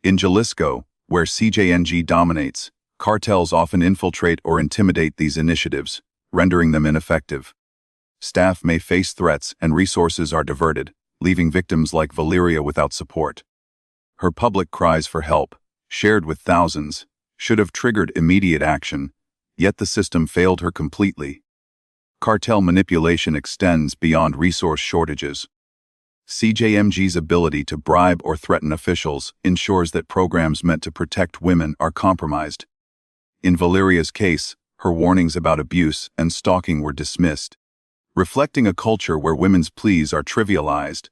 In Jalisco, where CJNG dominates, cartels often infiltrate or intimidate these initiatives, rendering them ineffective. Staff may face threats and resources are diverted, leaving victims like Valeria without support. Her public cries for help, shared with thousands, should have triggered immediate action, yet the system failed her completely. Cartel manipulation extends beyond resource shortages. CJNG's ability to bribe or threaten officials ensures that programs meant to protect women are compromised. In Valeria's case, her warnings about abuse and stalking were dismissed, reflecting a culture where women's pleas are trivialized.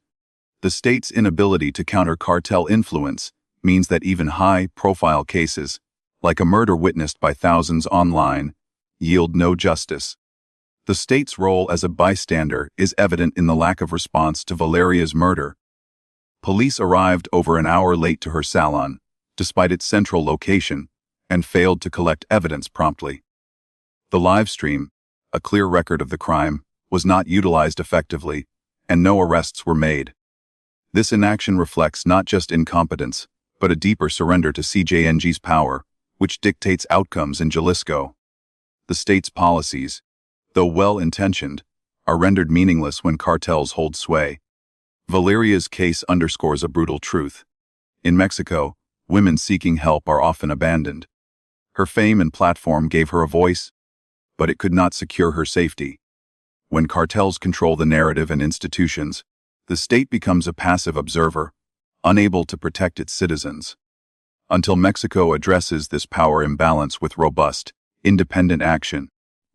The state's inability to counter cartel influence means that even high-profile cases, like a murder witnessed by thousands online, yield no justice. The state's role as a bystander is evident in the lack of response to Valeria's murder. Police arrived over an hour late to her salon, despite its central location, and failed to collect evidence promptly. The live stream, a clear record of the crime, was not utilized effectively, and no arrests were made. This inaction reflects not just incompetence, but a deeper surrender to CJNG'S power, which dictates outcomes in Jalisco. The state's policies, though well-intentioned, are rendered meaningless when cartels hold sway. Valeria's case underscores a brutal truth. In Mexico, women seeking help are often abandoned. Her fame and platform gave her a voice, but it could not secure her safety. When cartels control the narrative and institutions, the state becomes a passive observer, unable to protect its citizens. Until Mexico addresses this power imbalance with robust, independent action,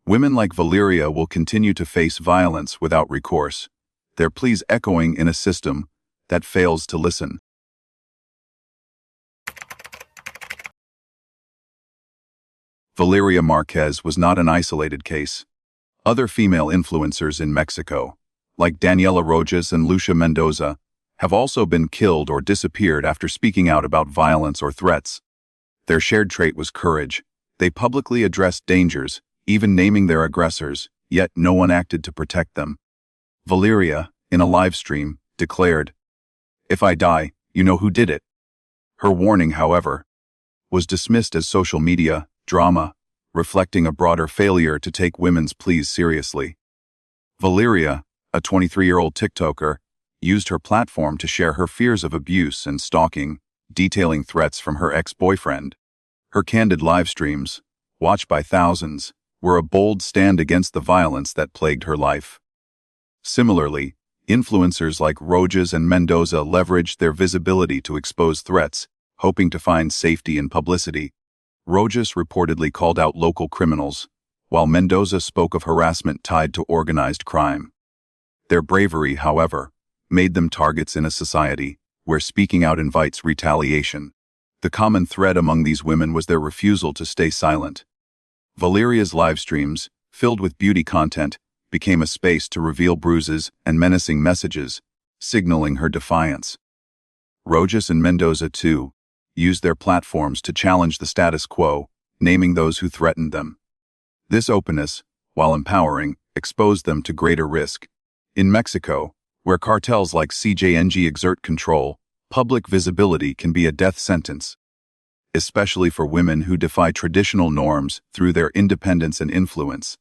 women like Valeria will continue to face violence without recourse, their pleas echoing in a system that fails to listen. Valeria Marquez was not an isolated case. Other female influencers in Mexico, like Daniela Rojas and Lucia Mendoza, have also been killed or disappeared after speaking out about violence or threats. Their shared trait was courage. They publicly addressed dangers, even naming their aggressors, yet no one acted to protect them. Valeria, in a live stream, declared, "If I die, you know who did it." Her warning, however, was dismissed as social media drama, reflecting a broader failure to take women's pleas seriously. Valeria, a 23-year-old TikToker, used her platform to share her fears of abuse and stalking, detailing threats from her ex-boyfriend. Her candid live streams, watched by thousands, were a bold stand against the violence that plagued her life. Similarly, influencers like Rojas and Mendoza leveraged their visibility to expose threats, hoping to find safety in publicity. Rojas reportedly called out local criminals, while Mendoza spoke of harassment tied to organized crime. Their bravery, however, made them targets in a society where speaking out invites retaliation. The common thread among these women was their refusal to stay silent. Valeria's live streams, filled with beauty content, became a space to reveal bruises and menacing messages, signaling her defiance. Rojas and Mendoza, too, used their platforms to challenge the status quo, naming those who threatened them. This openness, while empowering, exposed them to greater risk. In Mexico, where cartels like CJNG exert control, public visibility can be a death sentence, especially for women who defy traditional norms through their independence and influence.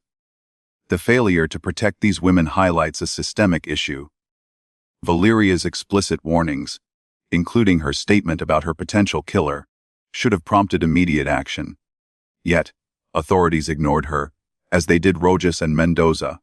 The failure to protect these women highlights a systemic issue. Valeria's explicit warnings, including her statement about her potential killer, should have prompted immediate action. Yet, authorities ignored her, as they did Rojas and Mendoza.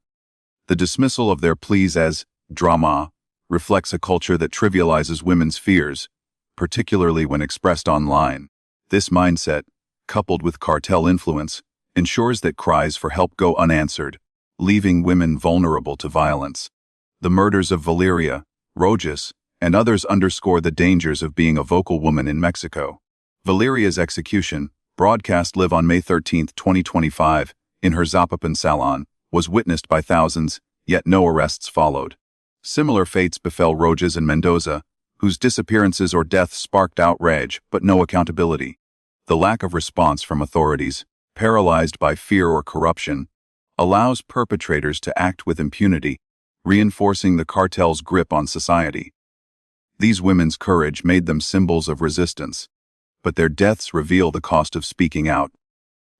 The dismissal of their pleas as drama reflects a culture that trivializes women's fears, particularly when expressed online. This mindset, coupled with cartel influence, ensures that cries for help go unanswered, leaving women vulnerable to violence. The murders of Valeria, Rojas, and others underscore the dangers of being a vocal woman in Mexico. Valeria's execution, broadcast live on May 13, 2025, in her Zapopan salon, was witnessed by thousands, yet no arrests followed. Similar fates befell Rojas and Mendoza, whose disappearances or deaths sparked outrage but no accountability. The lack of response from authorities, paralyzed by fear or corruption, allows perpetrators to act with impunity, reinforcing the cartel's grip on society. These women's courage made them symbols of resistance, but their deaths reveal the cost of speaking out.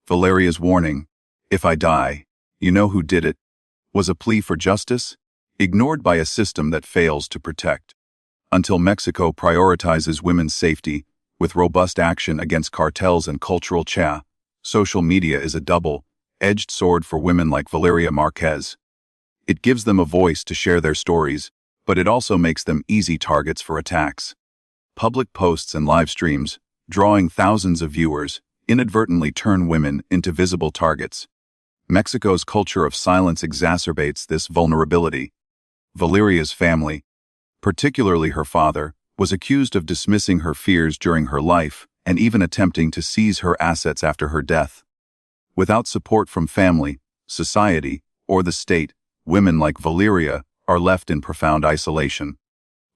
Valeria's warning, "If I die, you know who did it," was a plea for justice, ignored by a system that fails to protect. Until Mexico prioritizes women's safety, with robust action against cartels and cultural social media is a double-edged sword for women like Valeria Marquez. It gives them a voice to share their stories, but it also makes them easy targets for attacks. Public posts and live streams, drawing thousands of viewers, inadvertently turn women into visible targets. Mexico's culture of silence exacerbates this vulnerability. Valeria's family, particularly her father, was accused of dismissing her fears during her life and even attempting to seize her assets after her death. Without support from family, society, or the state, women like Valeria are left in profound isolation.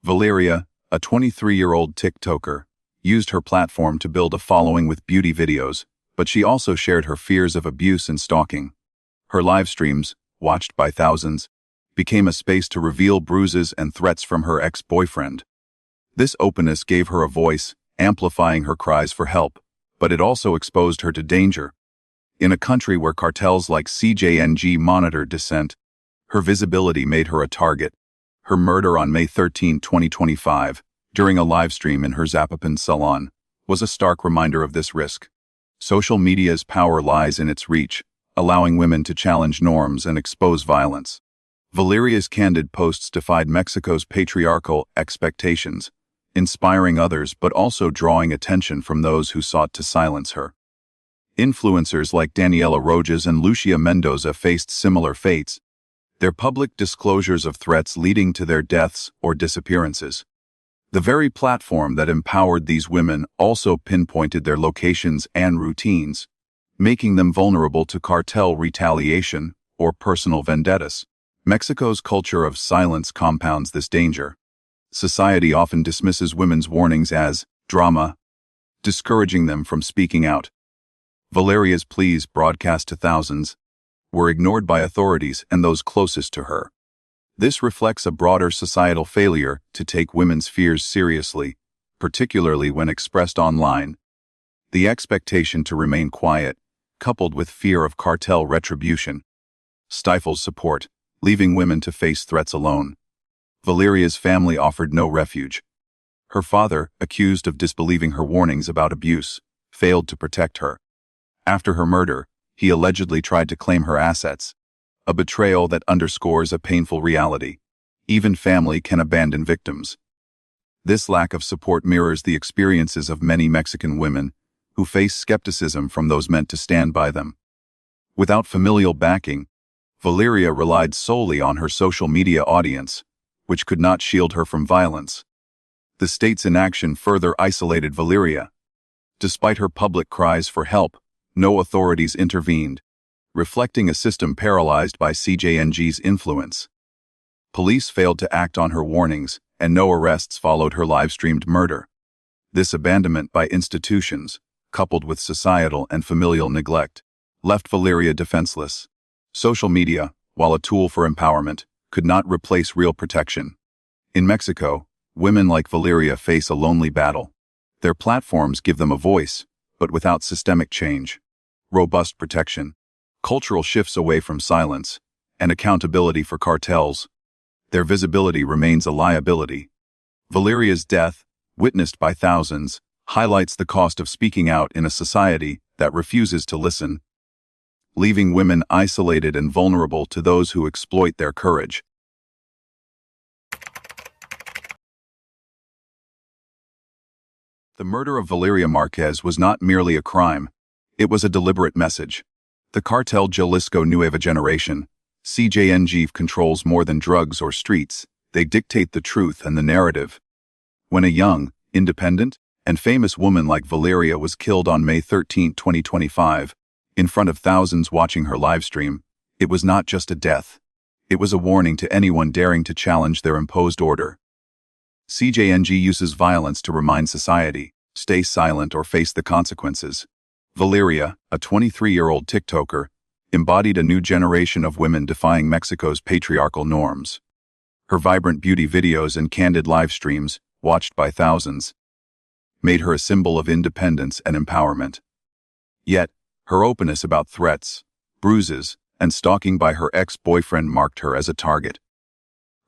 Valeria, a 23-year-old TikToker, used her platform to build a following with beauty videos, but she also shared her fears of abuse and stalking. Her live streams, watched by thousands, became a space to reveal bruises and threats from her ex-boyfriend. This openness gave her a voice, amplifying her cries for help, but it also exposed her to danger. In a country where cartels like CJNG monitor dissent, her visibility made her a target. Her murder on May 13, 2025, during a live stream in her Zapopan salon, was a stark reminder of this risk. Social media's power lies in its reach, allowing women to challenge norms and expose violence. Valeria's candid posts defied Mexico's patriarchal expectations, inspiring others but also drawing attention from those who sought to silence her. Influencers like Daniela Rojas and Lucia Mendoza faced similar fates, their public disclosures of threats leading to their deaths or disappearances. The very platform that empowered these women also pinpointed their locations and routines, making them vulnerable to cartel retaliation or personal vendettas. Mexico's culture of silence compounds this danger. Society often dismisses women's warnings as drama, discouraging them from speaking out. Valeria's pleas, broadcast to thousands, were ignored by authorities and those closest to her. This reflects a broader societal failure to take women's fears seriously, particularly when expressed online. The expectation to remain quiet, coupled with fear of cartel retribution, stifles support, leaving women to face threats alone. Valeria's family offered no refuge. Her father, accused of disbelieving her warnings about abuse, failed to protect her. After her murder, he allegedly tried to claim her assets, a betrayal that underscores a painful reality. Even family can abandon victims. This lack of support mirrors the experiences of many Mexican women who face skepticism from those meant to stand by them. Without familial backing, Valeria relied solely on her social media audience, which could not shield her from violence. The state's inaction further isolated Valeria. Despite her public cries for help, no authorities intervened, reflecting a system paralyzed by CJNG's influence. Police failed to act on her warnings, and no arrests followed her live-streamed murder. This abandonment by institutions, coupled with societal and familial neglect, left Valeria defenseless. Social media, while a tool for empowerment, could not replace real protection. In Mexico, women like Valeria face a lonely battle. Their platforms give them a voice, but without systemic change, robust protection, cultural shifts away from silence, and accountability for cartels, their visibility remains a liability. Valeria's death, witnessed by thousands, highlights the cost of speaking out in a society that refuses to listen, leaving women isolated and vulnerable to those who exploit their courage. The murder of Valeria Marquez was not merely a crime, it was a deliberate message. The cartel Jalisco Nueva Generation, CJNG, controls more than drugs or streets, they dictate the truth and the narrative. When a young, independent, and famous woman like Valeria was killed on May 13, 2025, in front of thousands watching her livestream, it was not just a death. It was a warning to anyone daring to challenge their imposed order. CJNG uses violence to remind society, stay silent or face the consequences. Valeria, a 23-year-old TikToker, embodied a new generation of women defying Mexico's patriarchal norms. Her vibrant beauty videos and candid live streams, watched by thousands, made her a symbol of independence and empowerment. Yet, her openness about threats, bruises, and stalking by her ex-boyfriend marked her as a target.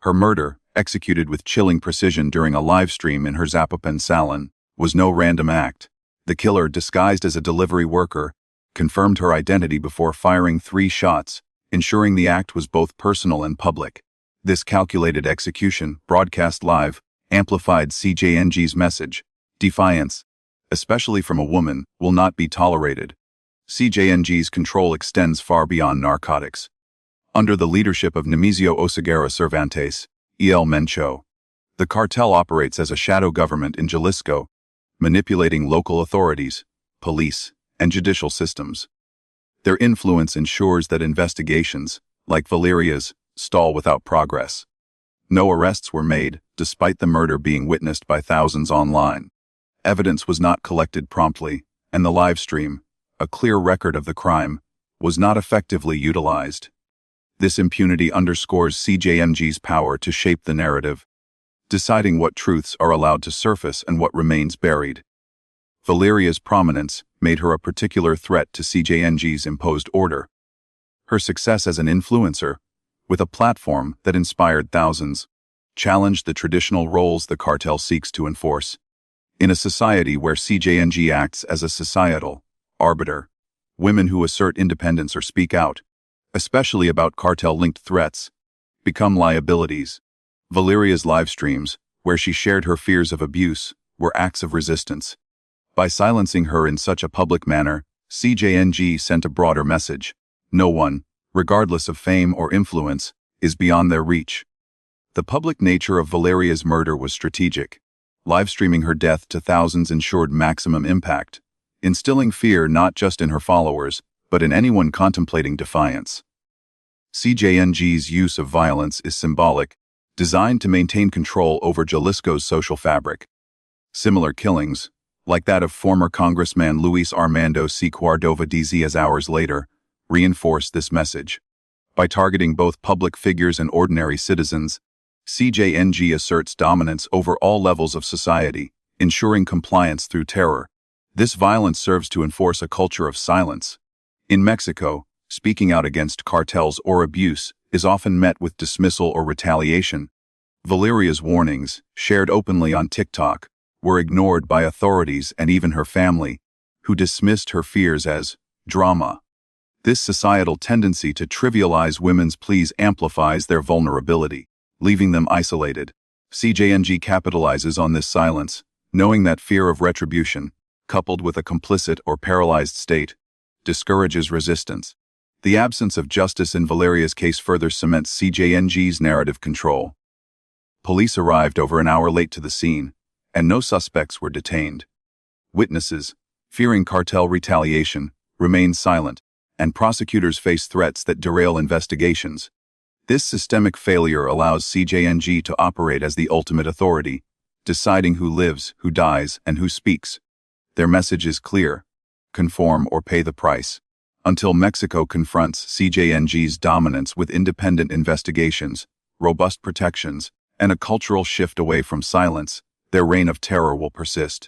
Her murder, executed with chilling precision during a live stream in her Zapopan salon, was no random act. The killer, disguised as a delivery worker, confirmed her identity before firing 3 shots, ensuring the act was both personal and public. This calculated execution, broadcast live, amplified CJNG's message: defiance, especially from a woman, will not be tolerated. CJNG's control extends far beyond narcotics. Under the leadership of Nemesio Oseguera Cervantes, El Mencho, the cartel operates as a shadow government in Jalisco, manipulating local authorities, police, and judicial systems. Their influence ensures that investigations, like Valeria's, stall without progress. No arrests were made, despite the murder being witnessed by thousands online. Evidence was not collected promptly, and the live stream, a clear record of the crime, was not effectively utilized. This impunity underscores CJNG's power to shape the narrative, deciding what truths are allowed to surface and what remains buried. Valeria's prominence made her a particular threat to CJNG's imposed order. Her success as an influencer, with a platform that inspired thousands, challenged the traditional roles the cartel seeks to enforce. In a society where CJNG acts as a societal arbiter, women who assert independence or speak out, especially about cartel-linked threats, become liabilities. Valeria's live streams, where she shared her fears of abuse, were acts of resistance. By silencing her in such a public manner, CJNG sent a broader message. No one, regardless of fame or influence, is beyond their reach. The public nature of Valeria's murder was strategic. Live streaming her death to thousands ensured maximum impact, instilling fear not just in her followers, but in anyone contemplating defiance. CJNG's use of violence is symbolic, designed to maintain control over Jalisco's social fabric. Similar killings, like that of former Congressman Luis Armando C. Cordova Diaz hours later, reinforce this message. By targeting both public figures and ordinary citizens, CJNG asserts dominance over all levels of society, ensuring compliance through terror. This violence serves to enforce a culture of silence. In Mexico, speaking out against cartels or abuse is often met with dismissal or retaliation. Valeria's warnings, shared openly on TikTok, were ignored by authorities and even her family, who dismissed her fears as drama. This societal tendency to trivialize women's pleas amplifies their vulnerability, leaving them isolated. CJNG capitalizes on this silence, knowing that fear of retribution, coupled with a complicit or paralyzed state, discourages resistance. The absence of justice in Valeria's case further cements CJNG's narrative control. Police arrived over an hour late to the scene, and no suspects were detained. Witnesses, fearing cartel retaliation, remained silent, and prosecutors face threats that derail investigations. This systemic failure allows CJNG to operate as the ultimate authority, deciding who lives, who dies, and who speaks. Their message is clear: conform or pay the price. Until Mexico confronts CJNG's dominance with independent investigations, robust protections, and a cultural shift away from silence, their reign of terror will persist.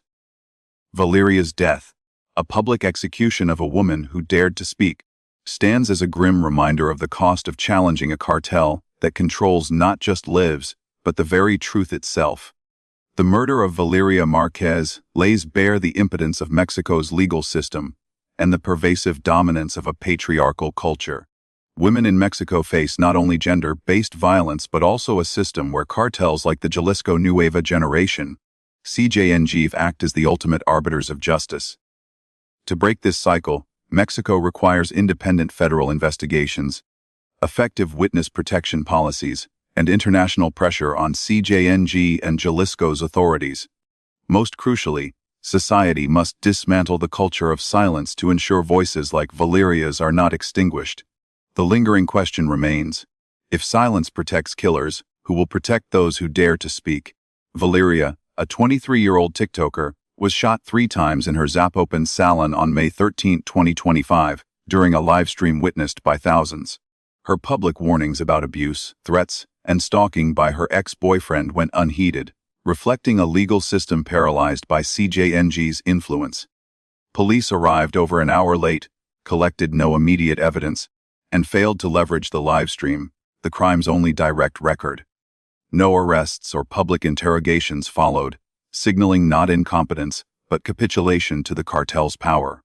Valeria's death, a public execution of a woman who dared to speak, stands as a grim reminder of the cost of challenging a cartel that controls not just lives, but the very truth itself. The murder of Valeria Marquez lays bare the impotence of Mexico's legal system and the pervasive dominance of a patriarchal culture. Women in Mexico face not only gender-based violence but also a system where cartels like the Jalisco Nueva Generation, CJNG, act as the ultimate arbiters of justice. To break this cycle, Mexico requires independent federal investigations, effective witness protection policies, and international pressure on CJNG and Jalisco's authorities. Most crucially, society must dismantle the culture of silence to ensure voices like Valeria's are not extinguished. The lingering question remains: if silence protects killers, who will protect those who dare to speak? Valeria, a 23-year-old TikToker, was shot 3 times in her Zapopan salon on May 13, 2025, during a live stream witnessed by thousands. Her public warnings about abuse, threats, and stalking by her ex-boyfriend went unheeded, reflecting a legal system paralyzed by CJNG's influence. Police arrived over an hour late, collected no immediate evidence, and failed to leverage the live stream, the crime's only direct record. No arrests or public interrogations followed, signaling not incompetence, but capitulation to the cartel's power.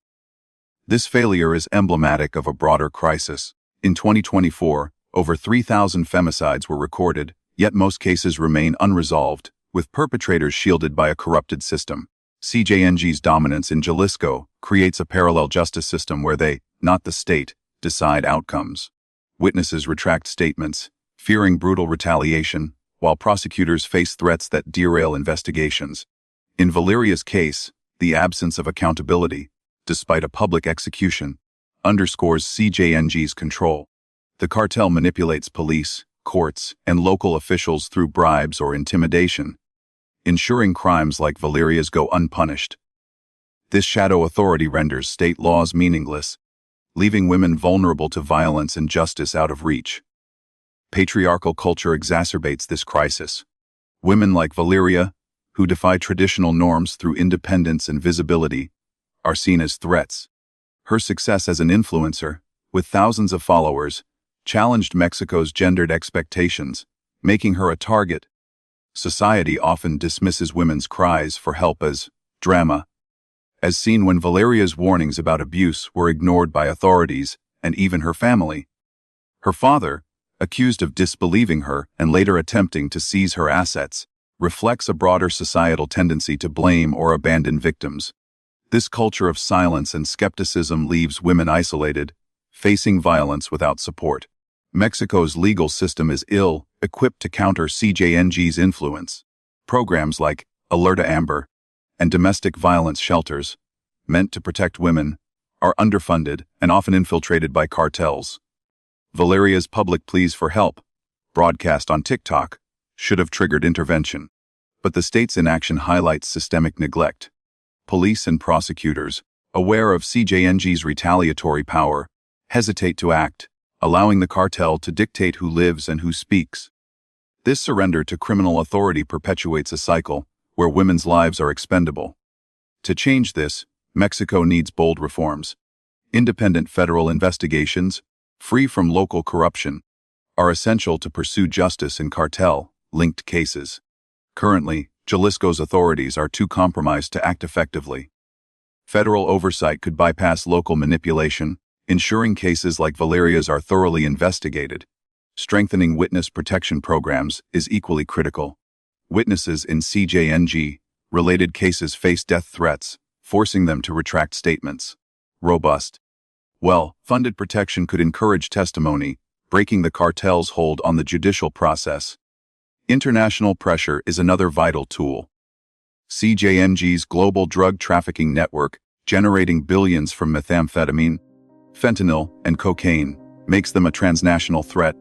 This failure is emblematic of a broader crisis. In 2024, over 3,000 femicides were recorded, yet most cases remain unresolved, with perpetrators shielded by a corrupted system. CJNG's dominance in Jalisco creates a parallel justice system where they, not the state, decide outcomes. Witnesses retract statements, fearing brutal retaliation, while prosecutors face threats that derail investigations. In Valeria's case, the absence of accountability, despite a public execution, underscores CJNG's control. The cartel manipulates police, courts, and local officials through bribes or intimidation, ensuring crimes like Valeria's go unpunished. This shadow authority renders state laws meaningless, leaving women vulnerable to violence and justice out of reach. Patriarchal culture exacerbates this crisis. Women like Valeria, who defy traditional norms through independence and visibility, are seen as threats. Her success as an influencer, with thousands of followers, challenged Mexico's gendered expectations, making her a target. Society often dismisses women's cries for help as drama, as seen when Valeria's warnings about abuse were ignored by authorities and even her family. Her father, accused of disbelieving her and later attempting to seize her assets, reflects a broader societal tendency to blame or abandon victims. This culture of silence and skepticism leaves women isolated, facing violence without support. Mexico's legal system is ill-equipped to counter CJNG's influence. Programs like Alerta Amber and domestic violence shelters, meant to protect women, are underfunded and often infiltrated by cartels. Valeria's public pleas for help, broadcast on TikTok, should have triggered intervention. But the state's inaction highlights systemic neglect. Police and prosecutors, aware of CJNG's retaliatory power, hesitate to act, allowing the cartel to dictate who lives and who speaks. This surrender to criminal authority perpetuates a cycle where women's lives are expendable. To change this, Mexico needs bold reforms. Independent federal investigations, free from local corruption, are essential to pursue justice in cartel-linked cases. Currently, Jalisco's authorities are too compromised to act effectively. Federal oversight could bypass local manipulation, ensuring cases like Valeria's are thoroughly investigated. Strengthening witness protection programs is equally critical. Witnesses in CJNG-related cases face death threats, forcing them to retract statements. Robust, well-funded protection could encourage testimony, breaking the cartel's hold on the judicial process. International pressure is another vital tool. CJNG's global drug trafficking network, generating billions from methamphetamine, fentanyl, and cocaine, makes them a transnational threat.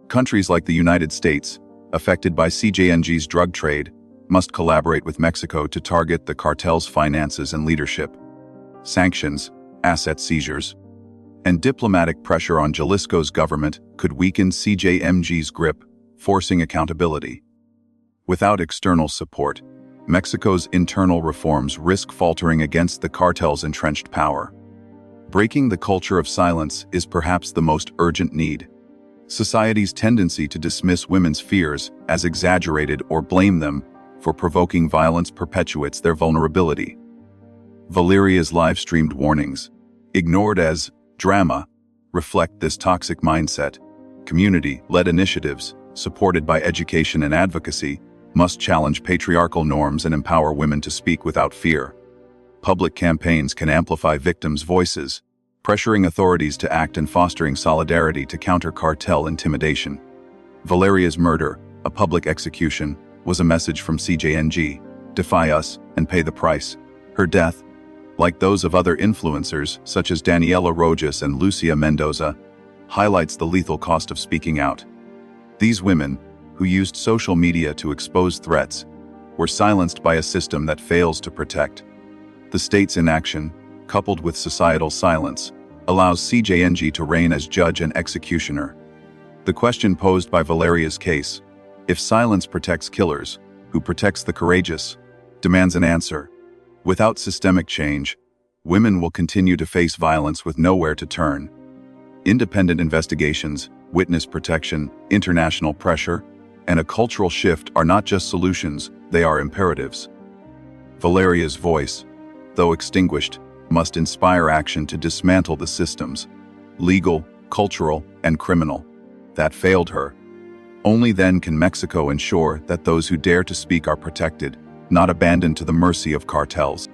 Countries like the United States, affected by CJNG's drug trade, must collaborate with Mexico to target the cartel's finances and leadership. Sanctions, asset seizures, and diplomatic pressure on Jalisco's government could weaken CJNG's grip, forcing accountability. Without external support, Mexico's internal reforms risk faltering against the cartel's entrenched power. Breaking the culture of silence is perhaps the most urgent need. Society's tendency to dismiss women's fears as exaggerated or blame them for provoking violence perpetuates their vulnerability. Valeria's live-streamed warnings, ignored as drama, reflect this toxic mindset. Community-led initiatives, supported by education and advocacy, must challenge patriarchal norms and empower women to speak without fear. Public campaigns can amplify victims' voices, pressuring authorities to act and fostering solidarity to counter cartel intimidation. Valeria's murder, a public execution, was a message from CJNG: defy us and pay the price. Her death, like those of other influencers such as Daniela Rojas and Lucia Mendoza, highlights the lethal cost of speaking out. These women, who used social media to expose threats, were silenced by a system that fails to protect. The state's inaction, coupled with societal silence, allows CJNG to reign as judge and executioner. The question posed by Valeria's case, if silence protects killers, who protects the courageous, demands an answer. Without systemic change, women will continue to face violence with nowhere to turn. Independent investigations, witness protection, international pressure, and a cultural shift are not just solutions, they are imperatives. Valeria's voice, though extinguished, must inspire action to dismantle the systems, legal, cultural, and criminal, that failed her. Only then can Mexico ensure that those who dare to speak are protected, not abandoned to the mercy of cartels.